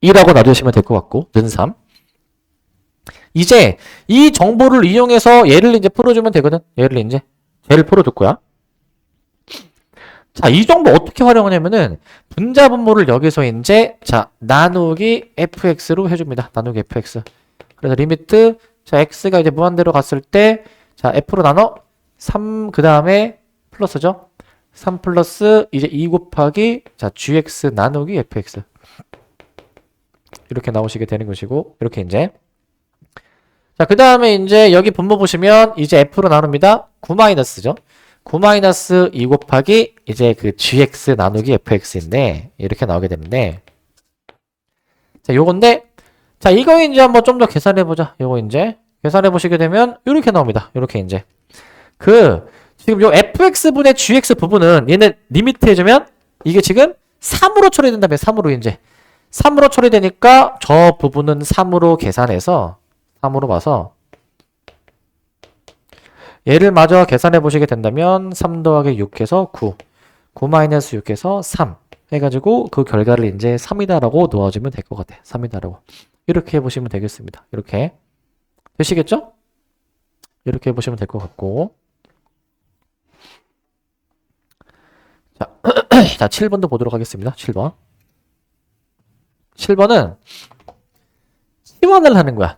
2라고 놔두시면 될 것 같고 는 3. 이제 이 정보를 이용해서 얘를 이제 풀어주면 되거든. 얘를 풀어줄 거야. 자, 이 정보 어떻게 활용하냐면은 분자분모를 여기서 이제 자 나누기 fx로 해줍니다. 나누기 fx. 그래서 리미트 자 x가 이제 무한대로 갔을 때 자 f로 나눠 3 그 다음에 플러스죠. 3 플러스 이제 2 곱하기 자 gx 나누기 fx 이렇게 나오시게 되는 것이고 이렇게 이제 자 그 다음에 이제 여기 분모 보시면 이제 f로 나눕니다. 9 마이너스죠. 9 마이너스 2 곱하기 이제 그 gx 나누기 fx인데 이렇게 나오게 되는데 자 요건데 자 이거 이제 한번 좀 더 계산해 보자. 요거 이제 계산해 보시게 되면 이렇게 나옵니다. 이렇게 이제 지금 요 fx분의 gx 부분은 얘는 리미트 해주면 이게 지금 3으로 처리된다며 3으로 이제 3으로 처리되니까 저 부분은 3으로 계산해서 3으로 봐서 얘를 마저 계산해 보시게 된다면 3 더하기 6해서 9 마이너스 6해서 3 해가지고 그 결과를 이제 3이다라고 놓아주면 될 것 같아. 3이다라고 이렇게 해보시면 되겠습니다. 이렇게 되시겠죠? 이렇게 해보시면 될 것 같고 자, 자 7번도 보도록 하겠습니다. 7번 7번은 치환을 하는 거야.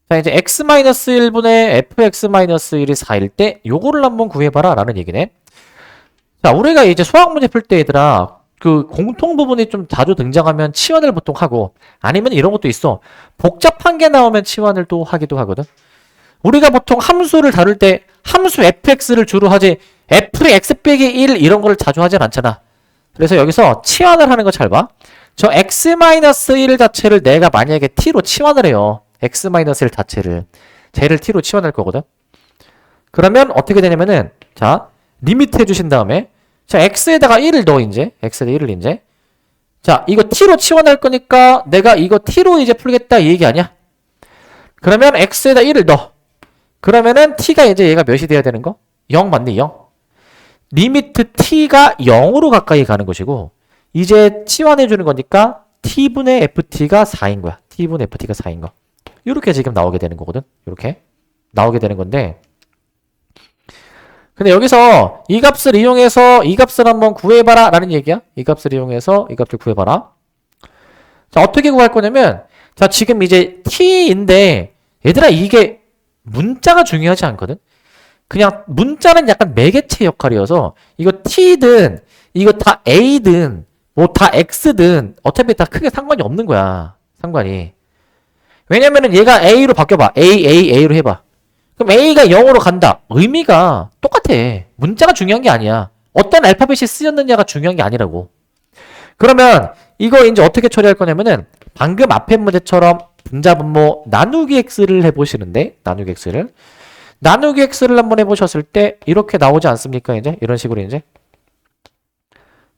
자 이제 x-1분의 fx-1이 4일 때 요거를 한번 구해봐라 라는 얘기네. 자 우리가 이제 수학 문제 풀 때 얘들아 그 공통 부분이 좀 자주 등장하면 치환을 보통 하고 아니면 이런 것도 있어. 복잡한 게 나오면 치환을 또 하기도 하거든. 우리가 보통 함수를 다룰 때 함수 fx를 주로 하지 f의 x 빼기 1 이런 거를 자주 하진 않잖아. 그래서 여기서 치환을 하는 거 잘 봐. 저 x-1 자체를 내가 만약에 t로 치환을 해요. x-1 자체를 쟤를 t로 치환할 거거든. 그러면 어떻게 되냐면은 자 리미트 해주신 다음에 자 x에다가 1을 넣어 이제 x에다 1을 이제 자 이거 t로 치환할 거니까 내가 이거 t로 이제 풀겠다 이 얘기 아니야? 그러면 x에다 1을 넣어. 그러면은 t가 이제 얘가 몇이 돼야 되는 거? 0 맞니? 0. 리미트 t가 0으로 가까이 가는 것이고 이제 치환해주는 거니까 t분의 ft가 4인 거야. t분의 ft가 4인 거. 이렇게 지금 나오게 되는 거거든. 이렇게 나오게 되는 건데 근데 여기서 이 값을 이용해서 이 값을 한번 구해봐라 라는 얘기야. 이 값을 이용해서 이 값을 구해봐라. 자, 어떻게 구할 거냐면 자, 지금 이제 t인데 얘들아 이게 문자가 중요하지 않거든. 그냥 문자는 약간 매개체 역할이어서 이거 t든 이거 다 a든 뭐 다 x든 어차피 다 크게 상관이 없는 거야. 상관이. 왜냐면은 얘가 a로 바뀌어봐. a로 해봐. 그럼 a가 0으로 간다. 의미가 똑같아. 문자가 중요한 게 아니야. 어떤 알파벳이 쓰였느냐가 중요한 게 아니라고. 그러면 이거 이제 어떻게 처리할 거냐면은 방금 앞에 문제처럼 분자분모 나누기 x를 해보시는데 나누기 x를 한번 해보셨을 때 이렇게 나오지 않습니까? 이제 이런 식으로 이제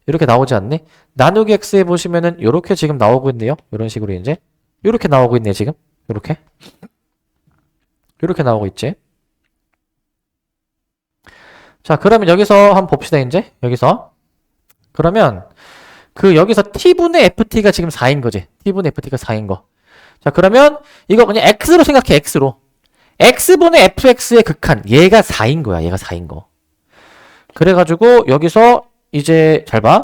이렇게 나오지 않니? 나누기 x 해보시면은 이렇게 지금 나오고 있네요. 이런 식으로 이제 이렇게 나오고 있네 지금 이렇게 나오고 있지. 자, 그러면 여기서 한번 봅시다 이제 여기서 그러면 그 여기서 t분의 ft가 지금 4인 거지. t분의 ft가 4인 거. 자, 그러면 이거 그냥 x로 생각해. x로 x분의 fx의 극한 얘가 4인 거야. 얘가 4인 거. 그래가지고 여기서 이제 잘 봐.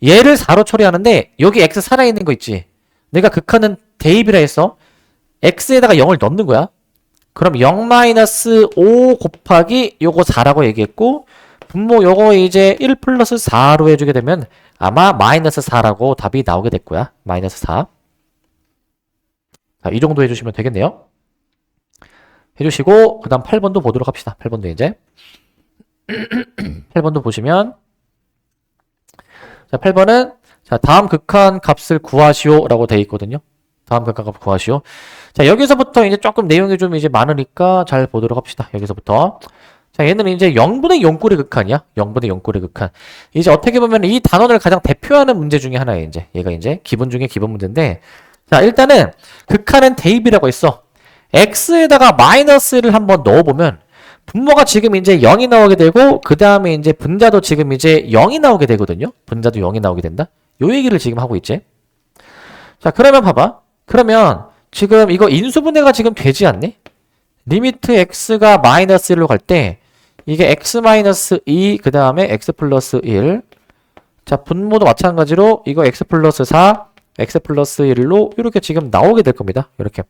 얘를 4로 처리하는데 여기 x 살아있는 거 있지. 내가 극한은 대입이라 했어. x에다가 0을 넣는 거야. 그럼 0-5 곱하기 요거 4라고 얘기했고 분모 요거 이제 1 플러스 4로 해주게 되면 아마 마이너스 4라고 답이 나오게 될 거야. 마이너스 4. 자, 이 정도 해주시면 되겠네요. 해주시고 그 다음 8번도 보도록 합시다. 8번도 이제 8번도 보시면 자, 8번은 자, 다음 극한 값을 구하시오 라고 되어 있거든요. 다음 극한 값을 구하시오. 자, 여기서부터 이제 조금 내용이 좀 이제 많으니까 잘 보도록 합시다. 여기서부터. 자, 얘는 이제 0분의 0꼴의 극한이야. 0분의 0꼴의 극한. 이제 어떻게 보면 이 단원을 가장 대표하는 문제 중에 하나예요, 이제. 얘가 이제 기본 중에 기본 문제인데. 자, 일단은 극한은 대입이라고 했어. x에다가 마이너스를 한번 넣어보면 분모가 지금 이제 0이 나오게 되고 그 다음에 이제 분자도 지금 이제 0이 나오게 되거든요. 분자도 0이 나오게 된다. 요 얘기를 지금 하고 있지. 자, 그러면 봐봐. 그러면 지금 이거 인수분해가 지금 되지 않니? 리미트 x가 마이너스 1로 갈 때 이게 x 마이너스 2 그 다음에 x 플러스 1. 자, 분모도 마찬가지로 이거 x 플러스 4 x 플러스 1로 이렇게 지금 나오게 될 겁니다. 이렇게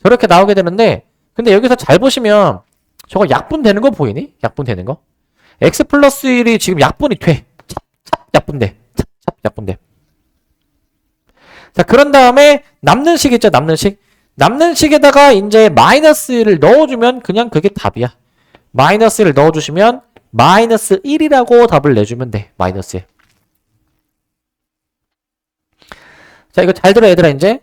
저렇게 나오게 되는데 근데 여기서 잘 보시면 저거 약분되는 거 보이니? 약분되는 거? x 플러스 1이 지금 약분이 돼. 찹 약분돼. 찹 약분돼. 자, 그런 다음에 남는 식 있죠? 남는 식. 남는 식에다가 이제 마이너스 1을 넣어주면 그냥 그게 답이야. 마이너스 1을 넣어주시면 마이너스 1이라고 답을 내주면 돼. 마이너스 1. 자, 이거 잘 들어 얘들아 이제.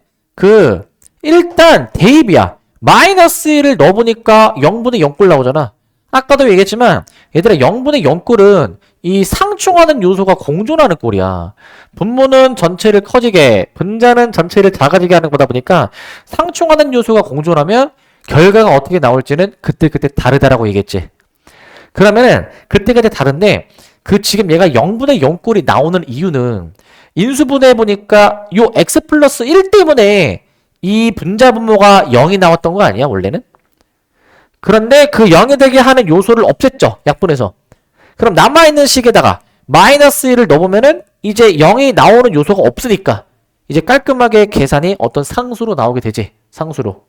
일단 대입이야. 마이너스 1을 넣어보니까 0분의 0꼴 나오잖아. 아까도 얘기했지만 얘들아 0분의 0꼴은 이 상충하는 요소가 공존하는 꼴이야. 분모는 전체를 커지게 분자는 전체를 작아지게 하는 거다 보니까 상충하는 요소가 공존하면 결과가 어떻게 나올지는 그때그때 다르다라고 얘기했지. 그러면은 그때그때 다른데 지금 얘가 0분의 0꼴이 나오는 이유는 인수분해 보니까 요 x 플러스 1 때문에 이 분자 분모가 0이 나왔던 거 아니야 원래는? 그런데 그 0이 되게 하는 요소를 없앴죠. 약분해서. 그럼 남아있는 식에다가 마이너스 1을 넣어보면은 이제 0이 나오는 요소가 없으니까 이제 깔끔하게 계산이 어떤 상수로 나오게 되지. 상수로.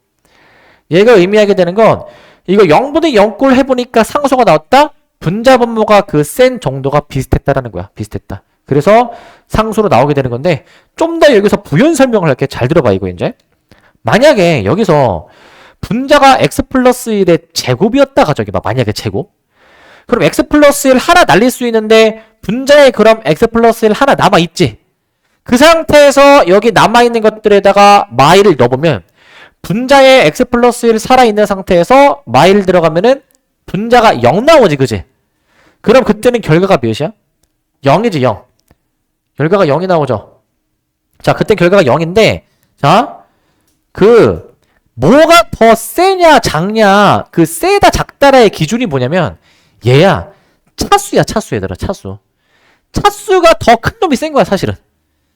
얘가 의미하게 되는 건 이거 0분의 0꼴 해보니까 상수가 나왔다? 분자 분모가 그 센 정도가 비슷했다라는 거야. 비슷했다. 그래서 상수로 나오게 되는 건데 좀 더 여기서 부연 설명을 할게. 잘 들어봐 이거 이제. 만약에 여기서 분자가 x 플러스 1의 제곱이었다 가정해봐. 만약에 제곱. 그럼 x 플러스 1 하나 날릴 수 있는데 분자에 그럼 x 플러스 1 하나 남아있지. 그 상태에서 여기 남아있는 것들에다가 마이를 넣어보면 분자에 x 플러스 1 살아있는 상태에서 마이를 들어가면은 분자가 0 나오지 그지? 그럼 그때는 결과가 몇이야? 0이지 0. 결과가 0이 나오죠. 자, 그때 결과가 0인데 자, 뭐가 더 세냐 작냐 세다 작다라의 기준이 뭐냐면 얘야 차수야, 차수. 얘들아, 차수. 차수가 더 큰 놈이 센 거야, 사실은.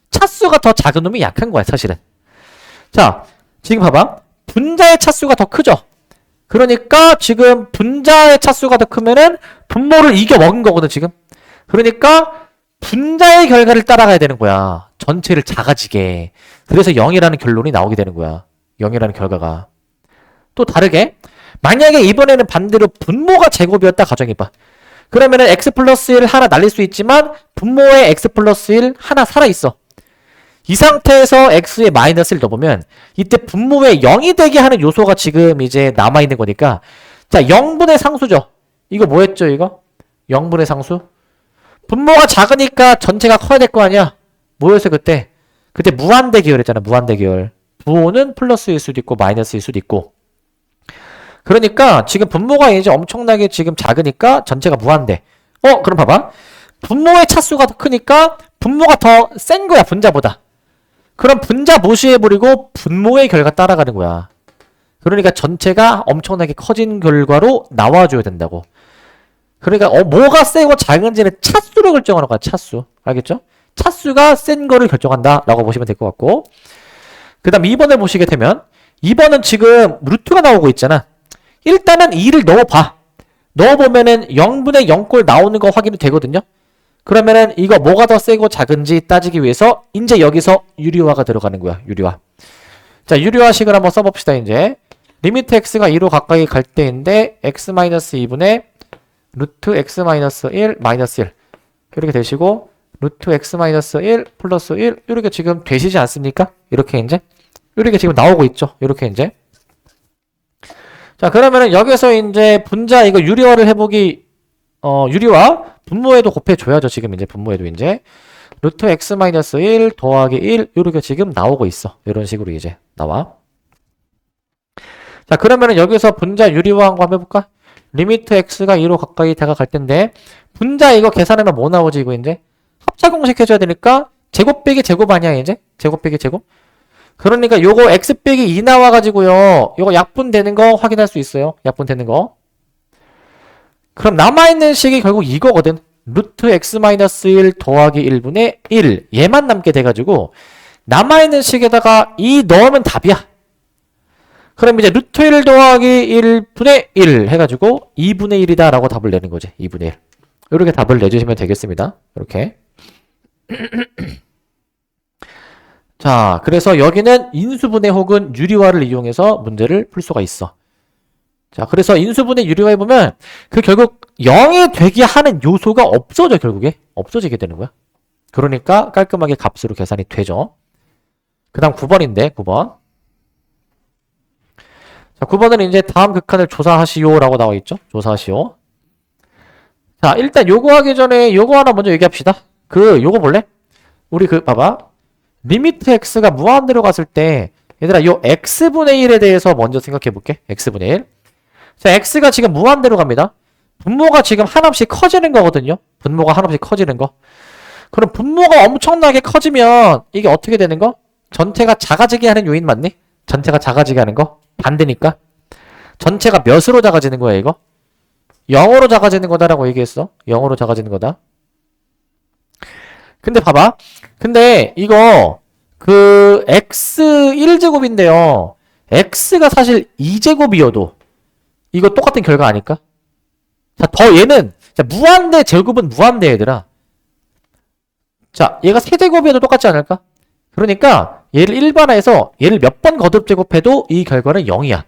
차수가 더 작은 놈이 약한 거야, 사실은. 자, 지금 봐봐. 분자의 차수가 더 크죠? 그러니까 지금 분자의 차수가 더 크면은 분모를 이겨 먹은 거거든, 지금. 그러니까 분자의 결과를 따라가야 되는 거야. 전체를 작아지게. 그래서 0이라는 결론이 나오게 되는 거야. 0이라는 결과가. 또 다르게 만약에 이번에는 반대로 분모가 제곱이었다 가정해봐. 그러면은 x 플러스 1 하나 날릴 수 있지만 분모에 x 플러스 1 하나 살아있어. 이 상태에서 x에 마이너스를 넣어보면 이때 분모에 0이 되게 하는 요소가 지금 이제 남아있는 거니까 자 0분의 상수죠. 이거 뭐였죠 이거? 0분의 상수? 분모가 작으니까 전체가 커야 될 거 아니야? 뭐였어 그때? 그때 무한대결 했잖아. 무한대결. 부호는 플러스일 수도 있고 마이너스일 수도 있고. 그러니까 지금 분모가 이제 엄청나게 지금 작으니까 전체가 무한대. 그럼 봐봐. 분모의 차수가 더 크니까 분모가 더 센 거야 분자보다. 그럼 분자 무시해버리고 분모의 결과 따라가는 거야. 그러니까 전체가 엄청나게 커진 결과로 나와줘야 된다고. 그러니까 뭐가 세고 작은지는 차수로 결정하는 거야. 차수. 알겠죠? 차수가 센 거를 결정한다 라고 보시면 될 것 같고, 그 다음 2번을 보시게 되면 2번은 지금 루트가 나오고 있잖아. 일단은 2를 넣어봐. 넣어보면은 0분의 0꼴 나오는 거 확인이 되거든요. 그러면은 이거 뭐가 더 세고 작은지 따지기 위해서 이제 여기서 유리화가 들어가는 거야. 유리화. 자, 유리화식을 한번 써봅시다. 이제 리미트 x가 2로 가까이 갈 때인데 x-2분의 루트 x-1 마이너스 1 이렇게 되시고 루트 x-1 플러스 1 이렇게 지금 되시지 않습니까? 이렇게 이제 이렇게 지금 나오고 있죠. 이렇게 이제. 자, 그러면은 여기서 이제 분자 이거 유리화를 해보기 유리화 분모에도 곱해줘야죠. 지금 이제 분모에도 이제 루트 x-1 더하기 1 이렇게 지금 나오고 있어. 이런 식으로 이제 나와. 자, 그러면은 여기서 분자 유리화 한번 해볼까? 리미트 x가 2로 가까이 다가갈 텐데 분자 이거 계산하면 뭐 나오지 이거 이제? 합차 공식 해줘야 되니까 제곱 빼기 제곱 아니야 이제? 제곱 빼기 제곱? 그러니까 요거 x 빼기 2 나와가지고요. 요거 약분되는 거 확인할 수 있어요. 약분되는 거. 그럼 남아있는 식이 결국 이거거든. 루트 x-1 더하기 1분의 1 얘만 남게 돼가지고 남아있는 식에다가 2 넣으면 답이야. 그럼 이제 루트 1 더하기 1분의 1 해가지고 2분의 1이다 라고 답을 내는 거지. 2분의 1 이렇게 답을 내주시면 되겠습니다. 이렇게. 자, 그래서 여기는 인수분해 혹은 유리화를 이용해서 문제를 풀 수가 있어. 자, 그래서 인수분해 유리화해 보면 그 결국 0이 되게 하는 요소가 없어져. 결국에 없어지게 되는 거야. 그러니까 깔끔하게 값으로 계산이 되죠. 그 다음 9번인데 9번. 자, 9번은 이제 다음 극한을 조사하시오 라고 나와 있죠. 조사하시오. 자, 일단 요거 하기 전에 요거 하나 먼저 얘기합시다. 요거 볼래? 우리 봐봐. 리미트 x가 무한대로 갔을 때 얘들아 요 x분의 1에 대해서 먼저 생각해 볼게. x분의 1. 자, x가 지금 무한대로 갑니다. 분모가 지금 한없이 커지는 거거든요. 분모가 한없이 커지는 거. 그럼 분모가 엄청나게 커지면 이게 어떻게 되는 거? 전체가 작아지게 하는 요인 맞니? 전체가 작아지게 하는 거? 반대니까. 전체가 몇으로 작아지는 거야 이거? 0으로 작아지는 거다라고 얘기했어. 0으로 작아지는 거다. 근데 봐봐. 근데 이거 x 1제곱인데요. x가 사실 2제곱이어도 이거 똑같은 결과 아닐까? 자, 얘는 자, 무한대 제곱은 무한대 얘들아. 자, 얘가 3제곱이어도 똑같지 않을까? 그러니까 얘를 일반화해서 얘를 몇 번 거듭 제곱해도 이 결과는 0이야.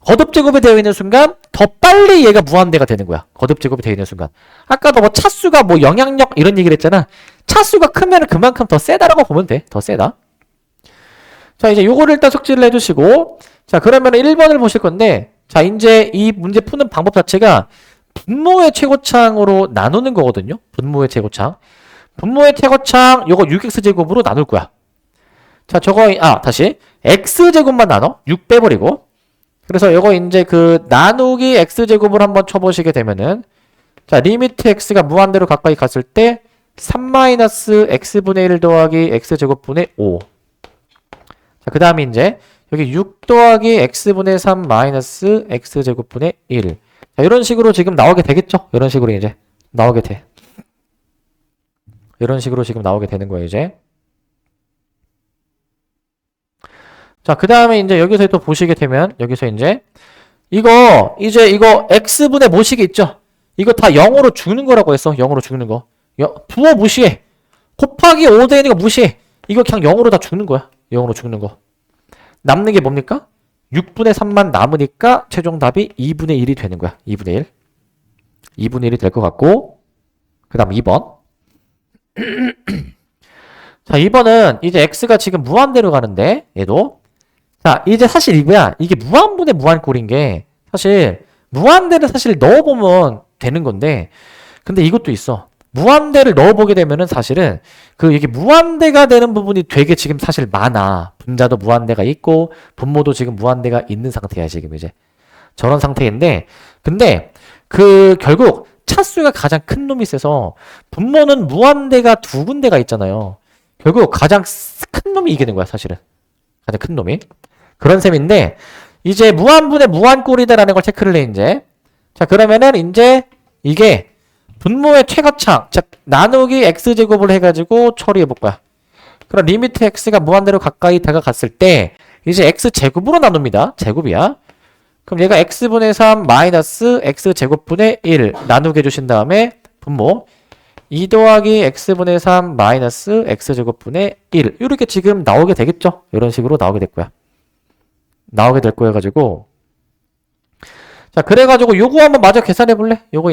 거듭 제곱이 되어 있는 순간 더 빨리 얘가 무한대가 되는 거야. 거듭 제곱이 되어 있는 순간. 아까도 뭐 차수가 뭐 영향력 이런 얘기를 했잖아. 차수가 크면 그만큼 더 세다라고 보면 돼. 더 세다. 자, 이제 요거를 일단 숙지를 해주시고, 자, 그러면 1번을 보실 건데, 자, 이제 이 문제 푸는 방법 자체가 분모의 최고창으로 나누는 거거든요. 분모의 최고창. 분모의 최고창 요거 6x제곱으로 나눌 거야. 자, 저거 다시 x제곱만 나눠. 6 빼버리고. 그래서 요거 이제 나누기 x제곱을 한번 쳐보시게 되면은, 자, 리미트 x가 무한대로 가까이 갔을 때 3-x분의 1 더하기 x제곱분의 5. 자, 그 다음에 이제 여기 6 더하기 x분의 3 마이너스 x제곱분의 1. 자, 이런 식으로 지금 나오게 되겠죠? 이런 식으로 이제 나오게 돼. 이런 식으로 지금 나오게 되는 거예요, 이제. 자, 그 다음에 이제 여기서 또 보시게 되면, 여기서 이제, 이거 x분의 모식이 있죠? 이거 다 0으로 죽는 거라고 했어. 0으로 죽는 거. 부호 무시해. 곱하기 5대 있는 거 무시해. 이거 그냥 0으로 다 죽는 거야. 0으로 죽는 거. 남는 게 뭡니까? 6분의 3만 남으니까 최종 답이 2분의 1이 되는 거야. 2분의 1. 2분의 1이 될 것 같고, 그 다음 2번. 자, 2번은 이제 x가 지금 무한대로 가는데, 얘도. 자, 이제 사실 이거야. 이게 무한분의 무한꼴인 게, 사실, 무한대를 사실 넣어보면 되는 건데, 근데 이것도 있어. 무한대를 넣어보게 되면은 사실은, 이게 무한대가 되는 부분이 되게 지금 사실 많아. 분자도 무한대가 있고, 분모도 지금 무한대가 있는 상태야, 지금 이제. 저런 상태인데, 근데, 결국, 차수가 가장 큰 놈이 있어서, 분모는 무한대가 두 군데가 있잖아요. 결국 가장 큰 놈이 이기는 거야, 사실은. 가장 큰 놈이. 그런 셈인데, 이제 무한분의 무한꼴이다라는 걸 체크를 해, 이제. 자, 그러면은, 이제, 이게, 분모의 최거창, 즉, 나누기 x제곱을 해가지고 처리해 볼 거야. 그럼 리미트 x가 무한대로 가까이 다가갔을 때, 이제 x제곱으로 나눕니다. 제곱이야. 그럼 얘가 x분의 3 마이너스 x제곱분의 1 나누게 해주신 다음에, 분모. 2 더하기 x분의 3 마이너스 x제곱분의 1 이렇게 지금 나오게 되겠죠? 이런 식으로 나오게 될 거야. 나오게 될 거여 가지고 자 그래가지고 요거 한번 마저 계산해 볼래? 요거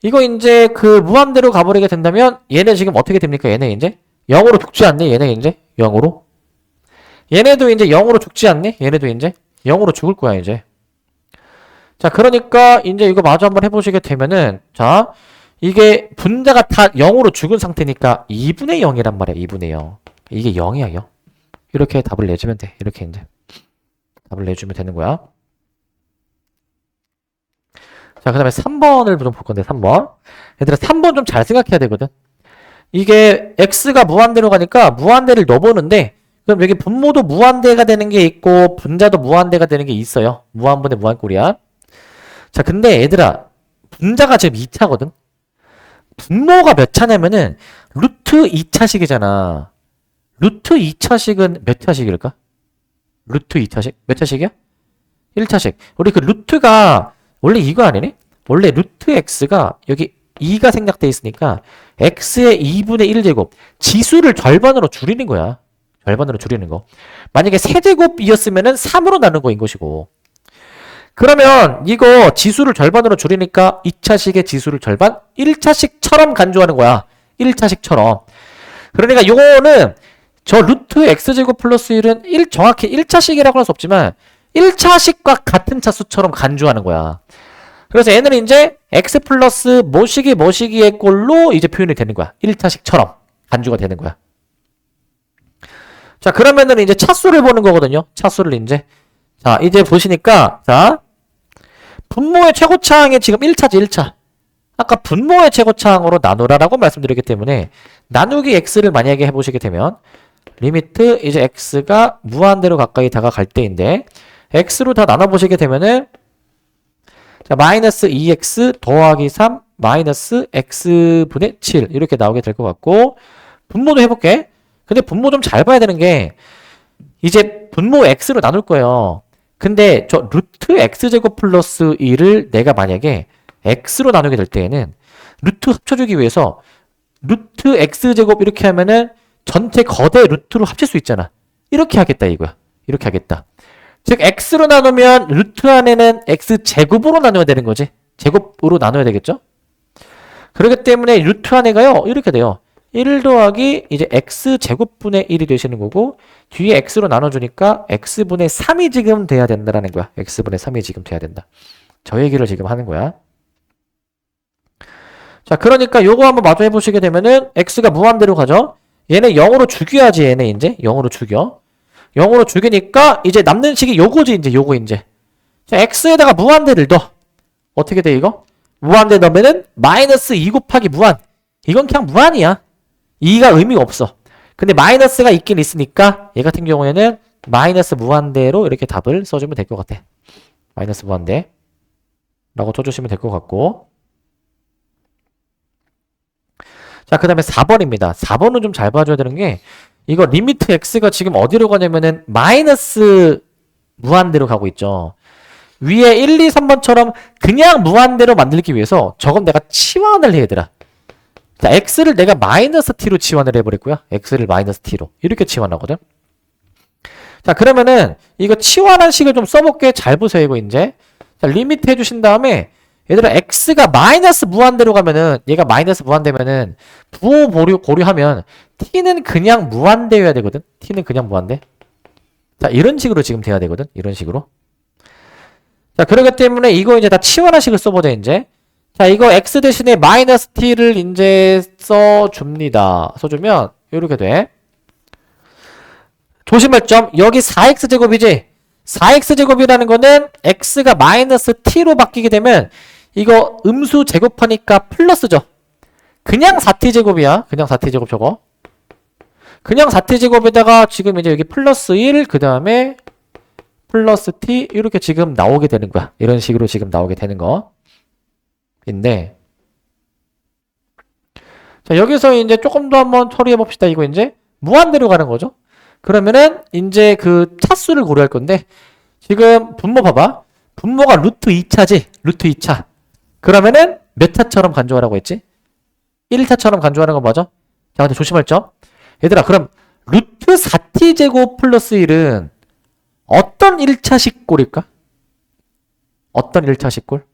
이거 이제 무한대로 가버리게 된다면 얘네 지금 어떻게 됩니까? 얘네 이제 0으로 죽지 않니? 얘네 이제 0으로 얘네도 이제 0으로 죽지 않니? 얘네도 이제 0으로 죽을 거야 이제. 자 그러니까 이제 이거 마저 한번 해보시게 되면은 자 이게 분자가 다 0으로 죽은 상태니까 2분의 0이란 말이야. 2분의 0. 이게 0이야. 0. 이렇게 답을 내주면 돼. 이렇게 이제 답을 내주면 되는 거야. 자, 그 다음에 3번을 좀 볼 건데 3번. 얘들아 3번 좀 잘 생각해야 되거든. 이게 x가 무한대로 가니까 무한대를 넣어보는데 그럼 여기 분모도 무한대가 되는 게 있고 분자도 무한대가 되는 게 있어요. 무한분의 무한꼴이야. 자, 근데 얘들아 분자가 지금 2차거든. 분모가 몇 차냐면은 루트 2차식이잖아. 루트 2차식은 몇 차식일까? 루트 2차식? 몇 차식이야? 1차식. 우리 루트가 원래 이거 아니네? 원래 루트 x가 여기 2가 생략돼 있으니까 x의 2분의 1제곱 지수를 절반으로 줄이는 거야. 절반으로 줄이는 거. 만약에 세제곱이었으면은 3으로 나눈 거인 것이고 그러면 이거 지수를 절반으로 줄이니까 2차식의 지수를 절반? 1차식처럼 간주하는 거야. 1차식처럼. 그러니까 요거는 저 루트 x제곱 플러스 1은 정확히 1차식이라고 할 수 없지만 1차식과 같은 차수처럼 간주하는 거야. 그래서 얘는 이제 x 플러스 뭐시기의 꼴로 이제 표현이 되는 거야. 1차식처럼 간주가 되는 거야. 자, 그러면은 이제 차수를 보는 거거든요. 차수를 이제. 자, 이제 보시니까, 자, 분모의 최고차항이 지금 1차지, 1차. 아까 분모의 최고차항으로 나누라라고 말씀드렸기 때문에, 나누기 x를 만약에 해보시게 되면, 리미트 이제 x가 무한대로 가까이 다가갈 때인데, x로 다 나눠보시게 되면은, 자, 마이너스 2x 더하기 3 마이너스 x분의 7 이렇게 나오게 될 것 같고, 분모도 해볼게. 근데 분모 좀 잘 봐야 되는 게, 이제 분모 x로 나눌 거예요. 근데 저 루트 x제곱 플러스 1을 내가 만약에 x로 나누게 될 때에는 루트 합쳐주기 위해서 루트 x제곱 이렇게 하면은 전체 거대 루트로 합칠 수 있잖아. 이렇게 하겠다 이거야. 이렇게 하겠다. 즉 x로 나누면 루트 안에는 x제곱으로 나눠야 되는 거지. 제곱으로 나눠야 되겠죠? 그렇기 때문에 루트 안에가요. 이렇게 돼요. 1 더하기 이제 x제곱분의 1이 되시는 거고 뒤에 x로 나눠주니까 x분의 3이 지금 돼야 된다라는 거야. x분의 3이 지금 돼야 된다. 저 얘기를 지금 하는 거야. 자, 그러니까 요거 한번 마저 해보시게 되면은 x가 무한대로 가죠. 얘네 0으로 죽여야지. 얘네 이제 0으로 죽여. 0으로 죽이니까 이제 남는 식이 요거지. 이제 요거 이제. 자, x에다가 무한대를 넣어. 어떻게 돼 이거? 무한대 넣으면은 마이너스 2 곱하기 무한. 이건 그냥 무한이야. 2가 의미가 없어. 근데 마이너스가 있긴 있으니까 얘 같은 경우에는 마이너스 무한대로 이렇게 답을 써주면 될 것 같아. 마이너스 무한대. 라고 쳐주시면 될 것 같고. 자, 그 다음에 4번입니다. 4번은 좀 잘 봐줘야 되는 게, 이거 리미트 x가 지금 어디로 가냐면은 마이너스 무한대로 가고 있죠. 위에 1, 2, 3번처럼 그냥 무한대로 만들기 위해서 저건 내가 치환을 해, 얘들아. 자, x를 내가 마이너스 t로 치환을 해버렸고요. x를 마이너스 t로. 이렇게 치환하거든. 자, 그러면은 이거 치환한 식을 좀 써볼게. 잘 보세요, 이거 이제. 자, 리미트 해주신 다음에 얘들아 x가 마이너스 무한대로 가면은 얘가 마이너스 무한대면은 부호 고려하면 t는 그냥 무한대여야 되거든. t는 그냥 무한대. 자, 이런 식으로 지금 돼야 되거든. 이런 식으로. 자, 그렇기 때문에 이거 이제 다 치환한 식을 써보자, 이제. 자, 이거 x 대신에 마이너스 t를 이제 써줍니다. 써주면 이렇게 돼. 조심할 점, 여기 4x제곱이지? 4x제곱이라는 거는 x가 마이너스 t로 바뀌게 되면 이거 음수 제곱하니까 플러스죠. 그냥 4t제곱이야. 그냥 4t제곱 저거. 그냥 4t제곱에다가 지금 이제 여기 플러스 1, 그 다음에 플러스 t 이렇게 지금 나오게 되는 거야. 이런 식으로 지금 나오게 되는 거. 인데 자, 여기서 이제 조금 더 한번 처리해 봅시다. 이거 이제 무한대로 가는 거죠. 그러면은 이제 그 차수를 고려할 건데 지금 분모 봐봐. 분모가 루트 2차지. 루트 2차. 그러면은 몇 차처럼 간주하라고 했지? 1차처럼 간주하는 거 맞아? 자, 근데 조심할 점. 얘들아, 그럼 루트 4t제곱 플러스 1은 어떤 1차식 꼴일까? 어떤 1차식 꼴?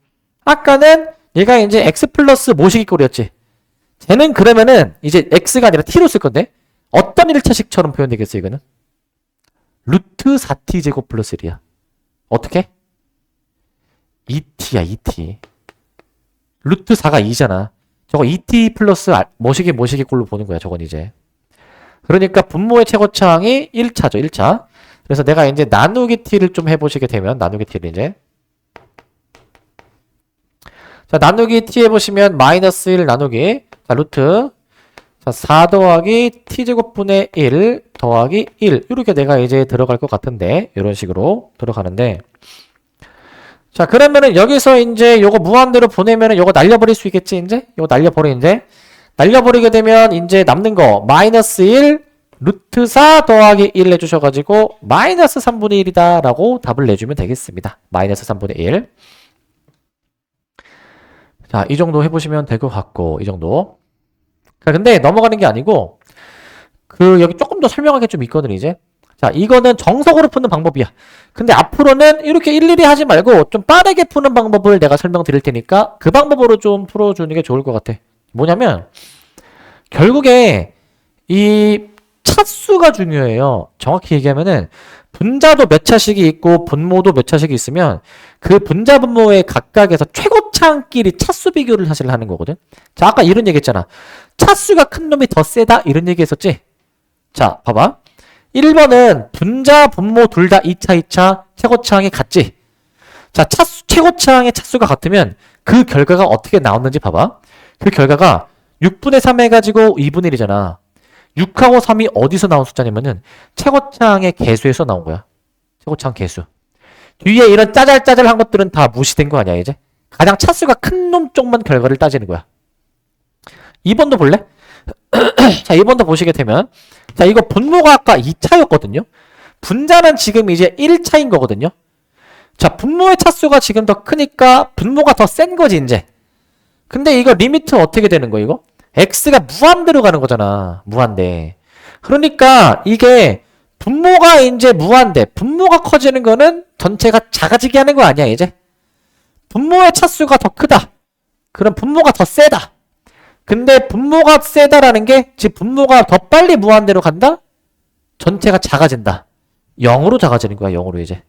아까는 얘가 이제 x 플러스 모시기 꼴이었지. 쟤는 그러면은 이제 x가 아니라 t로 쓸 건데 어떤 1차식처럼 표현되겠어, 이거는? 루트 4t제곱 플러스 1이야. 어떻게? 2t야, 2t. 루트 4가 2잖아. 저거 2t 플러스 모시기 꼴로 보는 거야, 저건 이제. 그러니까 분모의 최고차항이 1차죠, 1차. 그래서 내가 이제 나누기 t를 좀 해보시게 되면, 나누기 t를 이제. 자, 나누기 t 해보시면, 마이너스 1 나누기. 자, 루트. 자, 4 더하기 t제곱분의 1 더하기 1. 이렇게 내가 이제 들어갈 것 같은데, 이런 식으로 들어가는데. 자, 그러면은 여기서 이제 요거 무한대로 보내면은 요거 날려버릴 수 있겠지, 이제? 요거 날려버려, 이제. 날려버리게 되면 이제 남는 거, 마이너스 1, 루트 4 더하기 1 해주셔가지고, 마이너스 3분의 1이다 라고 답을 내주면 되겠습니다. 마이너스 3분의 1. 자, 이 정도 해보시면 될 것 같고, 이 정도. 자, 근데 넘어가는 게 아니고, 여기 조금 더 설명할 게 좀 있거든, 이제. 자, 이거는 정석으로 푸는 방법이야. 근데 앞으로는 이렇게 일일이 하지 말고 좀 빠르게 푸는 방법을 내가 설명드릴 테니까 그 방법으로 좀 풀어주는 게 좋을 것 같아. 뭐냐면, 결국에 이 차수가 중요해요. 정확히 얘기하면은 분자도 몇 차식이 있고 분모도 몇 차식이 있으면 그 분자 분모의 각각에서 최고차항끼리 차수 비교를 사실 하는 거거든. 자, 아까 이런 얘기 했잖아. 차수가 큰 놈이 더 세다 이런 얘기 했었지. 자, 봐봐. 1번은 분자 분모 둘 다 2차 2차 최고차항이 같지. 자, 최고차항의 차수가 같으면 그 결과가 어떻게 나왔는지 봐봐. 그 결과가 6분의 3 해가지고 2분의 1이잖아. 6하고 3이 어디서 나온 숫자냐면은 최고차항의 개수에서 나온 거야. 최고차항 개수. 뒤에 이런 짜잘짜잘한 것들은 다 무시된 거 아니야, 이제? 가장 차수가 큰 놈 쪽만 결과를 따지는 거야. 2번도 볼래? 자, 2번도 보시게 되면 자, 이거 분모가 아까 2차였거든요. 분자는 지금 이제 1차인 거거든요. 자, 분모의 차수가 지금 더 크니까 분모가 더 센 거지, 이제. 근데 이거 리미트 어떻게 되는 거, 이거? x가 무한대로 가는 거잖아. 무한대. 그러니까 이게 분모가 이제 무한대. 분모가 커지는 거는 전체가 작아지게 하는 거 아니야, 이제? 분모의 차수가 더 크다. 그럼 분모가 더 세다. 근데 분모가 세다라는 게 즉 분모가 더 빨리 무한대로 간다? 전체가 작아진다. 0으로 작아지는 거야, 0으로 이제.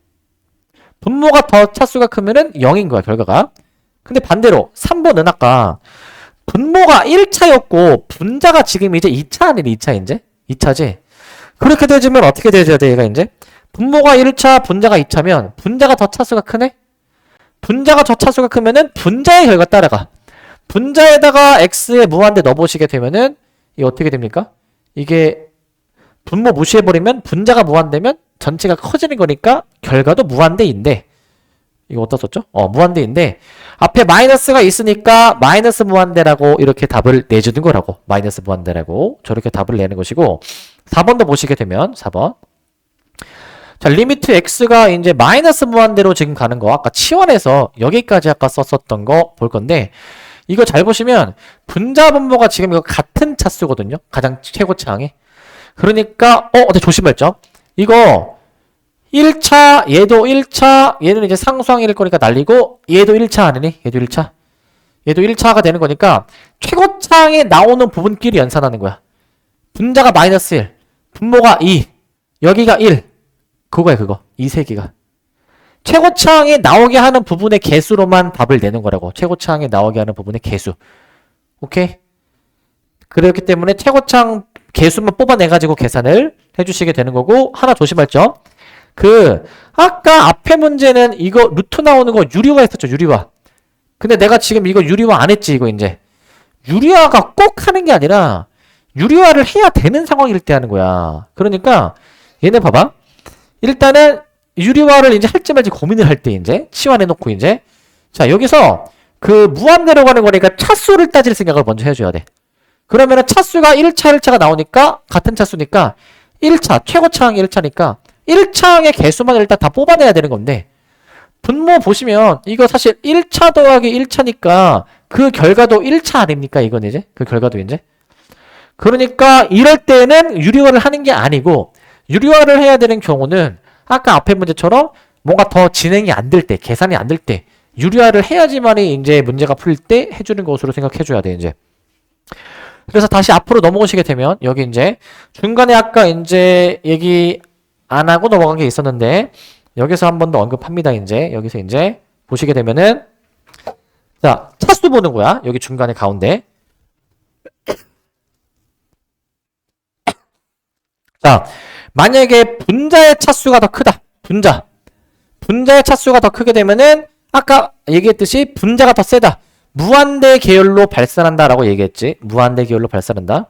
분모가 더 차수가 크면은 0인 거야, 결과가. 근데 반대로 3번은 아까 분모가 1차였고 분자가 지금 이제 2차 아니야, 2차 이제? 2차지? 그렇게 되면 어떻게 돼야 돼, 얘가 이제? 분모가 1차, 분자가 2차면 분자가 더 차수가 크네? 분자가 더 차수가 크면은 분자의 결과 따라가. 분자에다가 x에 무한대 넣어보시게 되면은 이게 어떻게 됩니까? 이게 분모 무시해버리면 분자가 무한대면 전체가 커지는 거니까 결과도 무한대인데 이거 어디다 썼죠? 무한대인데 앞에 마이너스가 있으니까 마이너스 무한대라고 이렇게 답을 내주는 거라고. 마이너스 무한대라고 저렇게 답을 내는 것이고 4번도 보시게 되면 4번. 자, 리미트 x가 이제 마이너스 무한대로 지금 가는 거 아까 치환해서 여기까지 아까 썼었던 거 볼 건데 이거 잘 보시면 분자 분모가 지금 이거 같은 차수거든요. 가장 최고차항이. 그러니까 근데 조심할 점. 이거 1차, 얘도 1차, 얘는 이제 상수항일 거니까 날리고 얘도 1차 아니니? 얘도 1차. 얘도 1차가 되는 거니까 최고차항에 나오는 부분끼리 연산하는 거야. 분자가 마이너스 1, 분모가 2, 여기가 1. 그거야 그거. 이 세 개가. 최고차항에 나오게 하는 부분의 개수로만 답을 내는 거라고. 최고차항에 나오게 하는 부분의 개수. 오케이? 그렇기 때문에 최고차항 개수만 뽑아내가지고 계산을 해주시게 되는 거고 하나 조심할 점. 아까 앞에 문제는 이거 루트 나오는 거 유리화 했었죠, 유리화. 근데 내가 지금 이거 유리화 안 했지, 이거 이제. 유리화가 꼭 하는 게 아니라, 유리화를 해야 되는 상황일 때 하는 거야. 그러니까, 얘네 봐봐. 일단은, 유리화를 이제 할지 말지 고민을 할 때 이제, 치환해놓고 이제. 자, 여기서, 무한대로 가는 거니까 차수를 따질 생각을 먼저 해줘야 돼. 그러면은 차수가 1차, 1차가 나오니까, 같은 차수니까, 1차, 최고차항이 1차니까, 1차항의 개수만 일단 다 뽑아내야 되는 건데 분모 보시면 이거 사실 1차 더하기 1차니까 그 결과도 1차 아닙니까? 이건 이제 그 결과도 이제 그러니까 이럴 때는 유리화를 하는 게 아니고 유리화를 해야 되는 경우는 아까 앞에 문제처럼 뭔가 더 진행이 안 될 때 계산이 안 될 때 유리화를 해야지만이 이제 문제가 풀릴 때 해주는 것으로 생각해 줘야 돼 이제. 그래서 다시 앞으로 넘어오시게 되면 여기 이제 중간에 아까 이제 얘기 안 하고 넘어간 게 있었는데 여기서 한 번 더 언급합니다. 이제 여기서 이제 보시게 되면은 자 차수 보는 거야. 여기 중간에 가운데 자 만약에 분자의 차수가 더 크다. 분자의 차수가 더 크게 되면은 아까 얘기했듯이 분자가 더 세다. 무한대 계열로 발산한다라고 얘기했지. 무한대 계열로 발산한다.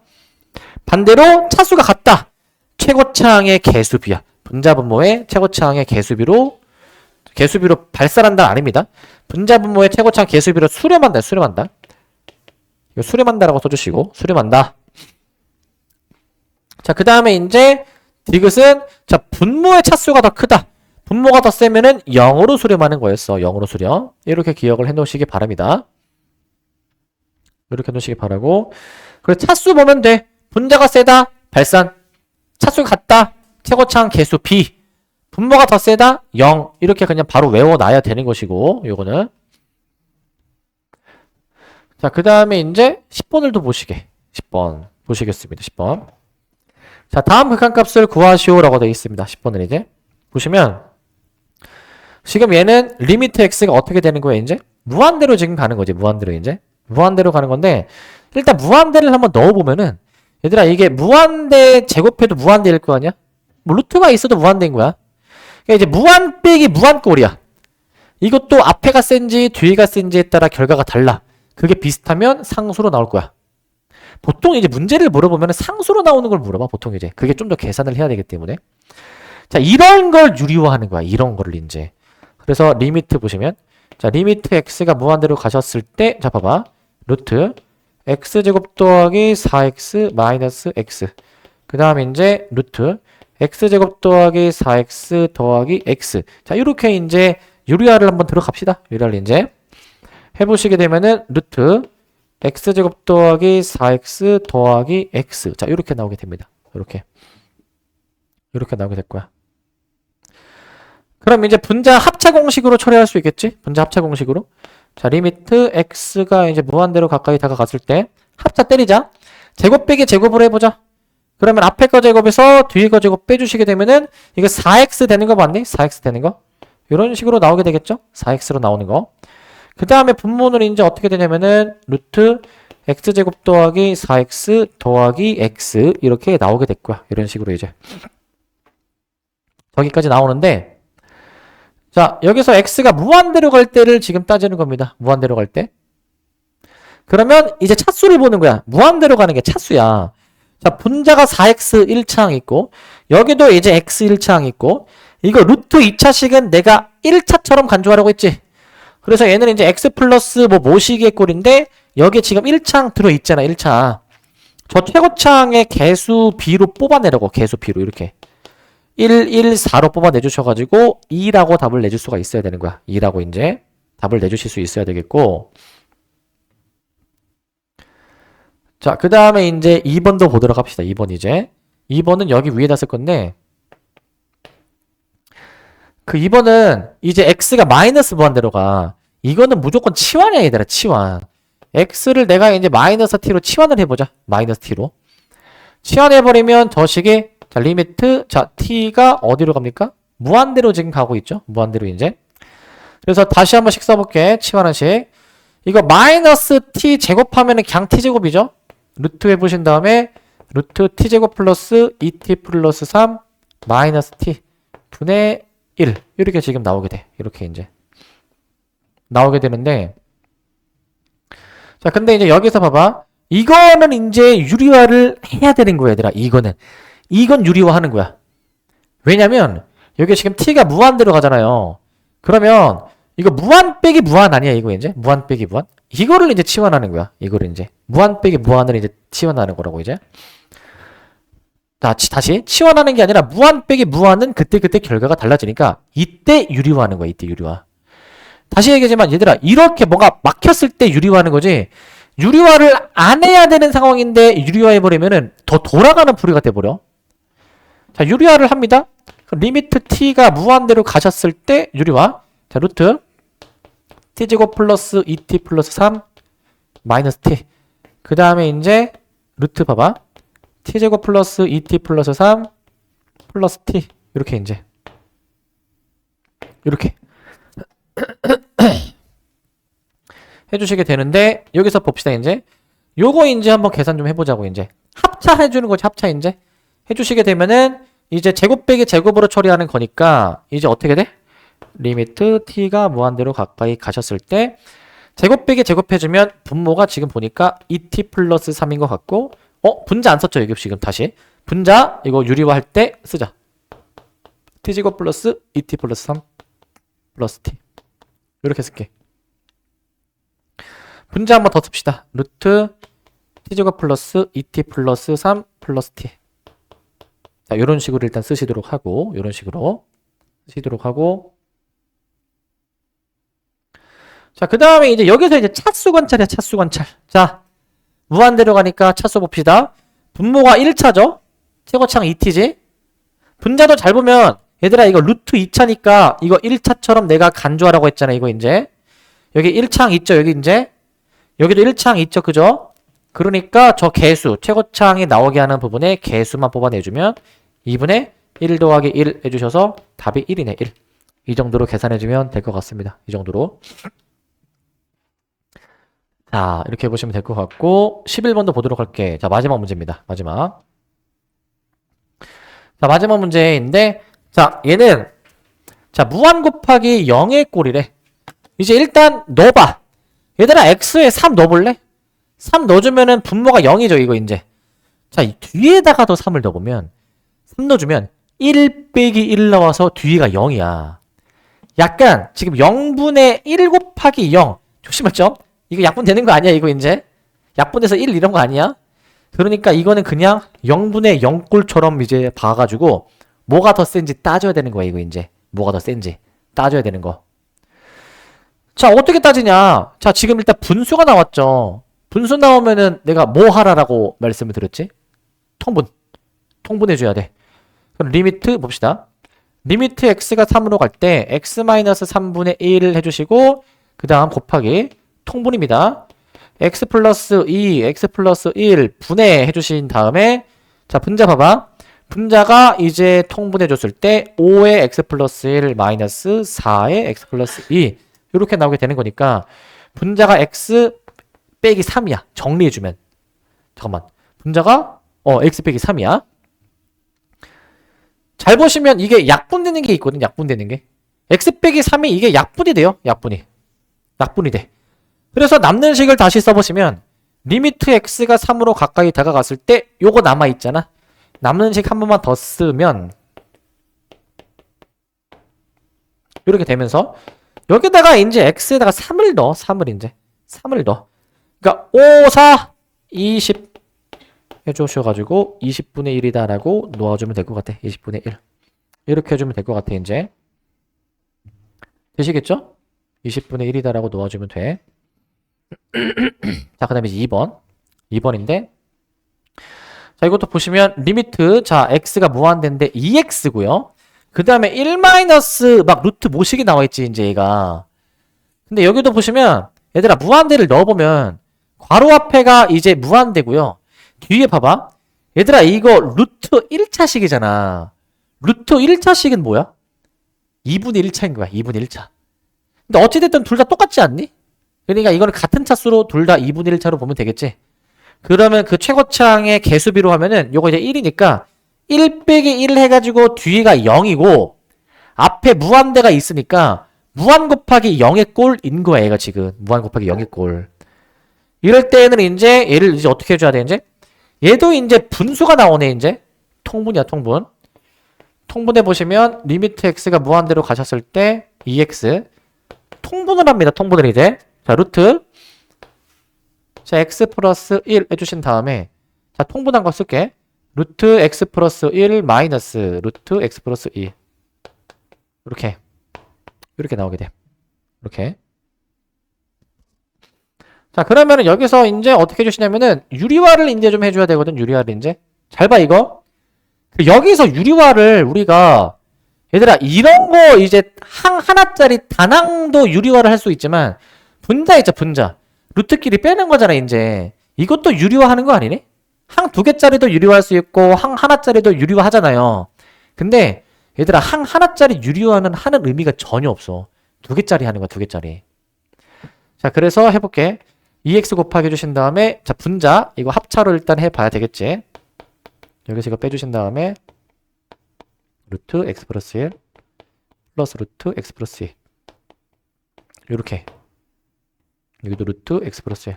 반대로 차수가 같다. 최고차항의 개수비야. 분자 분모의 최고차항의 개수비로 발산한다 아닙니다. 분자 분모의 최고차항 개수비로 수렴한다. 이거 수렴한다라고 써주시고 수렴한다. 자, 그 다음에 이제 디귿은 자 분모의 차수가 더 크다. 분모가 더 세면은 0으로 수렴하는 거였어. 0으로 수렴. 이렇게 기억을 해놓으시기 바랍니다. 이렇게 해놓으시기 바라고. 그리고 차수 보면 돼. 분자가 세다. 발산. 차수가 같다. 최고차항 개수 B. 분모가 더 세다. 0. 이렇게 그냥 바로 외워놔야 되는 것이고 요거는. 자, 그 다음에 이제 10번을 또 보시게. 10번 보시겠습니다. 10번. 자, 다음 극한값을 구하시오라고 되어 있습니다. 10번을 이제 보시면 지금 얘는 리미트 x가 어떻게 되는 거예요? 이제 무한대로 지금 가는 거지. 무한대로 가는 건데 일단 무한대를 한번 넣어보면은 얘들아 이게 무한대 제곱해도 무한대일 거 아니야? 뭐 루트가 있어도 무한대인 거야. 그러니까 이제 무한 빼기 무한꼴이야. 이것도 앞에가 센지 뒤가 센지에 따라 결과가 달라. 그게 비슷하면 상수로 나올 거야. 보통 이제 문제를 물어보면 상수로 나오는 걸 물어봐. 보통 이제 그게 좀 더 계산을 해야 되기 때문에. 자, 이런 걸 유리화하는 거야. 이런 거를 이제. 그래서 리미트 보시면 자, 리미트 x가 무한대로 가셨을 때 자, 봐봐. 루트 x제곱 더하기 4x 마이너스 x. 그 다음에 이제 루트 x제곱 더하기 4x 더하기 x. 자, 이렇게 이제 유리화를 한번 들어갑시다. 유리화를 이제 해보시게 되면은 루트 x제곱 더하기 4x 더하기 x. 자, 이렇게 나오게 됩니다. 이렇게 나오게 될 거야. 그럼 이제 분자 합차 공식으로 처리할 수 있겠지? 분자 합차 공식으로. 자, 리미트 x가 이제 무한대로 가까이 다가갔을 때 합차 때리자. 제곱 빼기 제곱으로 해보자. 그러면 앞에 거 제곱에서 뒤에 거 제곱 빼주시게 되면은 이거 4x 되는 거 맞니? 4x 되는 거. 이런 식으로 나오게 되겠죠? 4x로 나오는 거. 그 다음에 분모는 이제 어떻게 되냐면은 루트 x제곱 더하기 4x 더하기 x 이렇게 나오게 될 거야. 이런 식으로 이제 저기까지 나오는데 자, 여기서 x가 무한대로 갈 때를 지금 따지는 겁니다. 무한대로 갈 때. 그러면 이제 차수를 보는 거야. 무한대로 가는 게 차수야. 자, 분자가 4x 1차항 있고 여기도 이제 x 1차항 있고 이거 루트 2차식은 내가 1차처럼 간주하려고 했지. 그래서 얘는 이제 x 플러스 뭐 모시기의 꼴인데 여기에 지금 1창 들어있잖아. 1창. 저 최고창의 개수 b로 뽑아내려고. 개수 b로 이렇게 1, 1, 4로 뽑아내주셔가지고 2라고 답을 내줄 수가 있어야 되는 거야. 2라고 이제 답을 내주실 수 있어야 되겠고, 자, 그 다음에 이제 2번도 보도록 합시다. 2번 이제. 2번은 여기 위에다 쓸 건데, 그 2번은 이제 x가 마이너스 무한대로 가. 이거는 무조건 치환이야, 얘들아, 치환. x를 내가 이제 마이너스 t로 치환을 해보자. 마이너스 t로. 치환해버리면 저 식이, 자, 리미트, 자, t가 어디로 갑니까? 무한대로 지금 가고 있죠? 무한대로 이제. 그래서 다시 한 번씩 써볼게. 치환한 식. 이거 마이너스 t 제곱하면은 그냥 t 제곱이죠? 루트 해보신 다음에 루트 t제곱 플러스 2t 플러스 3 마이너스 t 분의 1 이렇게 지금 나오게 돼. 이렇게 이제 나오게 되는데, 자, 근데 이제 여기서 봐봐. 이거는 이제 유리화를 해야 되는 거야, 얘들아. 이건 유리화 하는 거야. 왜냐면 여기 지금 t가 무한대로 가잖아요. 그러면 이거 무한 빼기 무한 아니야, 이거 이제? 무한 빼기 무한? 이거를 이제 치환하는 거야. 이거를 이제. 무한 빼기 무한을 이제 치환하는 거라고, 이제. 다시. 치환하는 게 아니라 무한 빼기 무한은 그때그때 결과가 달라지니까 이때 유리화하는 거야, 이때 유리화. 다시 얘기하지만 얘들아, 이렇게 뭔가 막혔을 때 유리화하는 거지, 유리화를 안 해야 되는 상황인데 유리화해버리면은 더 돌아가는 풀이가 돼버려. 자, 유리화를 합니다. 리미트 t가 무한대로 가셨을 때 유리화. 자, 루트 t제곱 플러스 2t 플러스 3 마이너스 t. 그 다음에 이제 루트 봐봐. t제곱 플러스 2t 플러스 3 플러스 t. 이렇게 이제. 이렇게. 해주시게 되는데, 여기서 봅시다, 이제. 요거 이제 한번 계산 좀 해보자고, 이제. 합차해주는 거지, 합차 이제. 해주시게 되면은, 이제 제곱 빼기 제곱으로 처리하는 거니까, 이제 어떻게 돼? 리미트 t가 무한대로 가까이 가셨을 때, 제곱 빼기 제곱해주면, 분모가 지금 보니까 2t 플러스 3인 것 같고, 분자 안 썼죠, 여기 지금 다시. 분자, 이거 유리화할 때 쓰자. t제곱 플러스 2t 플러스 3 플러스 t. 이렇게 쓸게. 분자 한번 더 씁시다. 루트 t제곱 플러스 2t 플러스 3 플러스 t. 자, 이런 식으로 일단 쓰시도록 하고, 이런 식으로 쓰시도록 하고. 자, 그 다음에 이제 여기서 이제 차수 관찰이야, 차수 관찰. 자, 무한대로 가니까 차수 봅시다. 분모가 1차죠? 최고창 2t지? 분자도 잘 보면, 얘들아, 이거 루트 2차니까 이거 1차처럼 내가 간주하라고 했잖아, 이거 이제. 여기 1창 있죠, 여기 이제. 여기도 1창 있죠, 그죠? 그러니까 저 개수, 최고창이 나오게 하는 부분에 개수만 뽑아내주면 2분의 1 더하기 1 해주셔서 답이 1이네, 1. 이 정도로 계산해주면 될 것 같습니다. 이 정도로. 자, 이렇게 보시면 될 것 같고, 11번도 보도록 할게. 자, 마지막 문제입니다. 마지막. 자, 마지막 문제인데, 자, 얘는, 자, 무한 곱하기 0의 꼴이래. 이제 일단 넣어봐. 얘들아, x에 3 넣어볼래? 3 넣어주면은 분모가 0이죠, 이거 이제. 자, 이 뒤에다가 더 3을 넣어보면, 3 넣어주면 1 빼기 1 나와서 뒤가 0이야. 약간 지금 0분의 1 곱하기 0. 조심하죠? 이거 약분되는 거 아니야, 이거 이제. 약분돼서 1 이런 거 아니야? 그러니까 이거는 그냥 0분의 0꼴처럼 이제 봐가지고 뭐가 더 센지 따져야 되는 거야, 이거 이제. 뭐가 더 센지 따져야 되는 거. 자, 어떻게 따지냐? 자, 지금 일단 분수가 나왔죠. 분수 나오면은 내가 뭐 하라라고 말씀을 드렸지? 통분해줘야 돼. 그럼 리미트 봅시다. 리미트 x가 3으로 갈 때 x-3분의 1을 해주시고 그 다음 곱하기 통분입니다. x 플러스 2, x 플러스 1 분해 해주신 다음에 자, 분자 봐봐. 분자가 이제 통분해줬을 때 5의 x 플러스 1 마이너스 4의 x 플러스 2 이렇게 나오게 되는 거니까 분자가 x 빼기 3이야. 정리해주면. 잠깐만. 분자가 x 빼기 3이야. 잘 보시면 이게 약분되는 게 있거든. 약분되는 게. x 빼기 3이 이게 약분이 돼요. 약분이 돼. 그래서 남는 식을 다시 써보시면 리미트 x가 3으로 가까이 다가갔을 때 요거 남아있잖아. 남는 식 한 번만 더 쓰면 이렇게 되면서 여기다가 이제 x에다가 3을 넣어. 3을 이제 3을 넣어. 그러니까 5, 4, 20 해주셔가지고 20분의 1이다 라고 놓아주면 될 것 같아. 20분의 1 이렇게 해주면 될 것 같아. 이제 되시겠죠? 20분의 1이다 라고 놓아주면 돼. 자, 그 다음에 2번인데 자, 이것도 보시면 리미트 자 x가 무한대인데 2x고요. 그 다음에 1 마이너스 막 루트 모식이 나와있지 이제 얘가. 근데 여기도 보시면 얘들아 무한대를 넣어보면 괄호 앞에가 이제 무한대고요. 뒤에 봐봐. 얘들아 이거 루트 1차식이잖아. 루트 1차식은 뭐야? 2분의 1차인 거야. 2분의 1차. 근데 어찌됐든 둘 다 똑같지 않니? 그러니까 이거는 같은 차수로 둘 다 2분의 1차로 보면 되겠지. 그러면 그 최고창의 개수비로 하면은 요거 이제 1이니까 1 빼기 1 해가지고 뒤가 0이고 앞에 무한대가 있으니까 무한 곱하기 0의 꼴인 거야. 얘가 지금 무한 곱하기 0의 꼴. 이럴 때는 이제 얘를 이제 어떻게 해줘야 돼 이제? 얘도 이제 분수가 나오네 이제. 통분이야 통분. 통분해 보시면 리미트 x가 무한대로 가셨을 때 2x 통분을 합니다. 통분을 이제 자 루트 자 x 플러스 1 해주신 다음에 자 통분한 거 쓸게. 루트 x 플러스 1 마이너스 루트 x 플러스 2 이렇게 나오게 돼. 이렇게. 자 그러면은 여기서 이제 어떻게 해주시냐면은 유리화를 이제 좀 해줘야 되거든. 유리화를 이제 잘 봐 이거. 여기서 유리화를 우리가 얘들아 이런 거 이제 항 하나짜리 단항도 유리화를 할 수 있지만 분자 있죠 분자. 루트끼리 빼는 거잖아 이제. 이것도 유리화하는 거 아니네? 항 2개짜리도 유리화할 수 있고 항 하나짜리도 유리화 하잖아요. 근데 얘들아 항 하나짜리 유리화는 하는 의미가 전혀 없어. 2개짜리 하는 거야 2개짜리. 자 그래서 해볼게. 2x 곱하기 해주신 다음에 자 분자 이거 합차로 일단 해봐야 되겠지. 여기서 이거 빼주신 다음에 루트 x 플러스 1 플러스 루트 x 플러스 2 이렇게 여기도 루트 x 플러스 1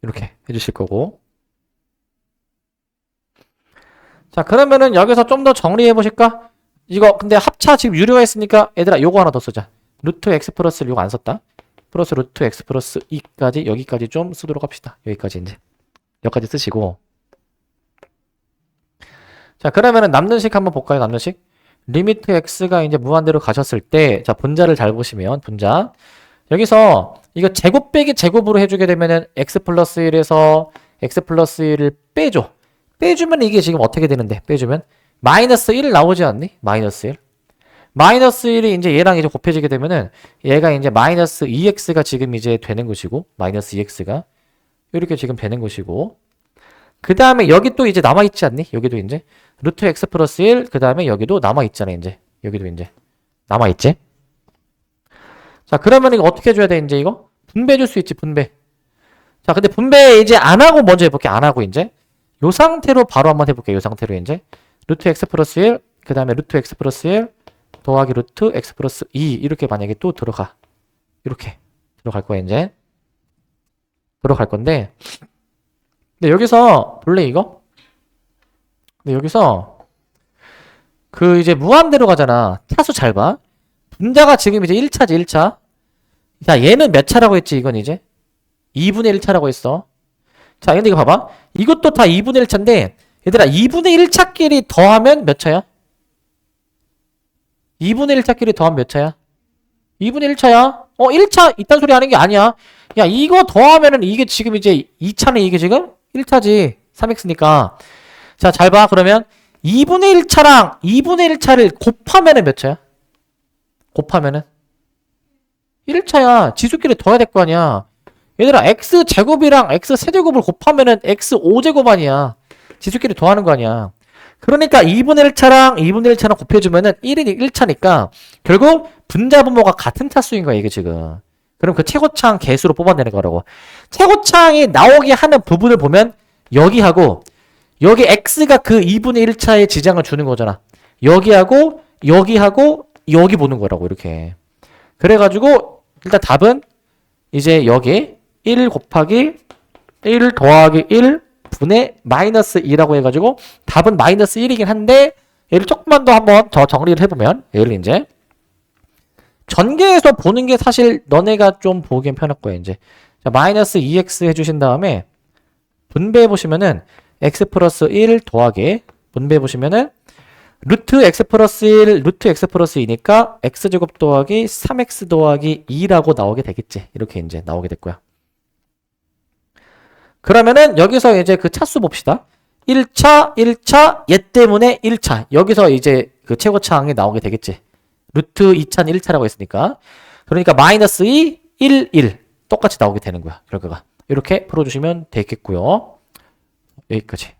이렇게 해주실 거고. 자 그러면은 여기서 좀 더 정리해 보실까? 이거 근데 합차 지금 유료화 했으니까 얘들아 요거 하나 더 쓰자. 루트 x 플러스 1 요거 안 썼다. 플러스 루트 x 플러스 2까지 여기까지 좀 쓰도록 합시다. 여기까지 이제 여기까지 쓰시고. 자 그러면은 남는 식 한번 볼까요? 남는 식 리미트 x가 이제 무한대로 가셨을 때 자 분자를 잘 보시면 분자 여기서 이거 제곱 빼기 제곱으로 해주게 되면은 x 플러스 1에서 x 플러스 1을 빼줘. 빼주면 이게 지금 어떻게 되는데 빼주면 마이너스 1 나오지 않니? 마이너스 1 마이너스 1이 이제 얘랑 이제 곱해지게 되면은 얘가 이제 마이너스 2x가 지금 이제 되는 것이고 마이너스 2x가 이렇게 지금 되는 것이고 그 다음에 여기 또 이제 남아있지 않니? 여기도 이제 루트 x 플러스 1 그 다음에 여기도 남아있잖아 이제 여기도 이제 남아있지? 자 그러면 이거 어떻게 해줘야 돼 이제 이거? 분배해 줄 수 있지 분배. 자 근데 분배 이제 안 하고 먼저 해볼게. 안 하고 이제 요 상태로 바로 한번 해볼게. 요 상태로 이제 루트 x 플러스 1 그 다음에 루트 x 플러스 1 더하기 루트 x 플러스 2 이렇게 만약에 또 들어가. 이렇게 들어갈 거야 이제. 들어갈 건데 근데 여기서 볼래 이거? 근데 여기서 그 이제 무한대로 가잖아. 차수 잘 봐. 분자가 지금 이제 1차지 1차. 자 얘는 몇 차라고 했지 이건 이제? 2분의 1차라고 했어. 자 근데 이거 봐봐. 이것도 다 2분의 1차인데 얘들아 2분의 1차끼리 더하면 몇 차야? 2분의 1차끼리 더하면 몇 차야? 2분의 1차야? 1차 이딴 소리 하는 게 아니야. 야 이거 더하면은 이게 지금 이제 2차는 이게 지금 1차지 3x니까. 자 잘 봐. 그러면 2분의 1차랑 2분의 1차를 곱하면은 몇 차야? 곱하면은 1차야. 지수끼리 더해야 될 거 아니야. 얘들아 x제곱이랑 x세제곱을 곱하면은 x5제곱 아니야. 지수끼리 더하는 거 아니야. 그러니까 2분의 1차랑 2분의 1차랑 곱해주면은 1이 1차니까 결국 분자 분모가 같은 차수인 거야 이게 지금. 그럼 그 최고창 개수로 뽑아내는 거라고. 최고창이 나오게 하는 부분을 보면 여기하고 여기 x가 그 2분의 1차에 지장을 주는 거잖아. 여기하고 여기하고 여기 보는 거라고 이렇게. 그래가지고 일단 답은 이제 여기 1 곱하기 1 더하기 1 분의 마이너스 2라고 해가지고 답은 마이너스 1이긴 한데 얘를 조금만 더 한번 더 정리를 해보면 얘를 이제 전개해서 보는 게 사실 너네가 좀 보기엔 편할 거야, 이제. 자, 마이너스 2x 해주신 다음에 분배해 보시면은 x 플러스 1 더하기 분배해 보시면은 루트 x 플러스 1, 루트 x 플러스 2니까 x제곱 더하기 3x 더하기 2라고 나오게 되겠지. 이렇게 이제 나오게 될 거야. 그러면은 여기서 이제 그 차수 봅시다. 1차, 얘 때문에 1차. 여기서 이제 그 최고차항이 나오게 되겠지. 루트 2차는 1차라고 했으니까. 그러니까 마이너스 2, 1. 똑같이 나오게 되는 거야. 결과가. 이렇게 풀어주시면 되겠고요. 여기까지.